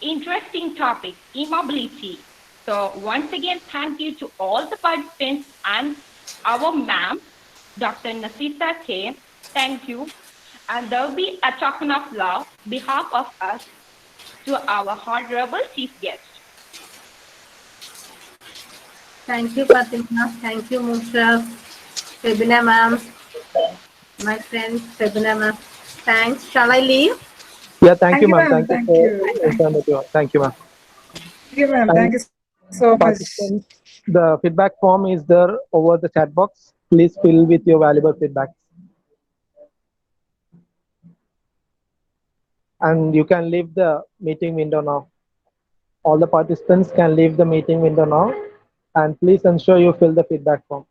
interesting topic, e-mobility. So once again, thank you to all the participants and our ma'am, Dr. Nafisa K. Thank you. And there will be a token of love behalf of us to our honorable chief guest. Thank you, Fatima. Thank you, Mushraf, Febina ma'am, my friend Febina ma'am. Thanks. Shall I leave? Yeah, thank you, ma'am. ma'am. Thank you for informative. Thank you, ma'am. Thank you, ma'am. And Thank you so much. participants, the feedback form is there over the chat box. Please fill with your valuable feedback. And you can leave the meeting window now. All the participants can leave the meeting window now. And please ensure you fill the feedback form.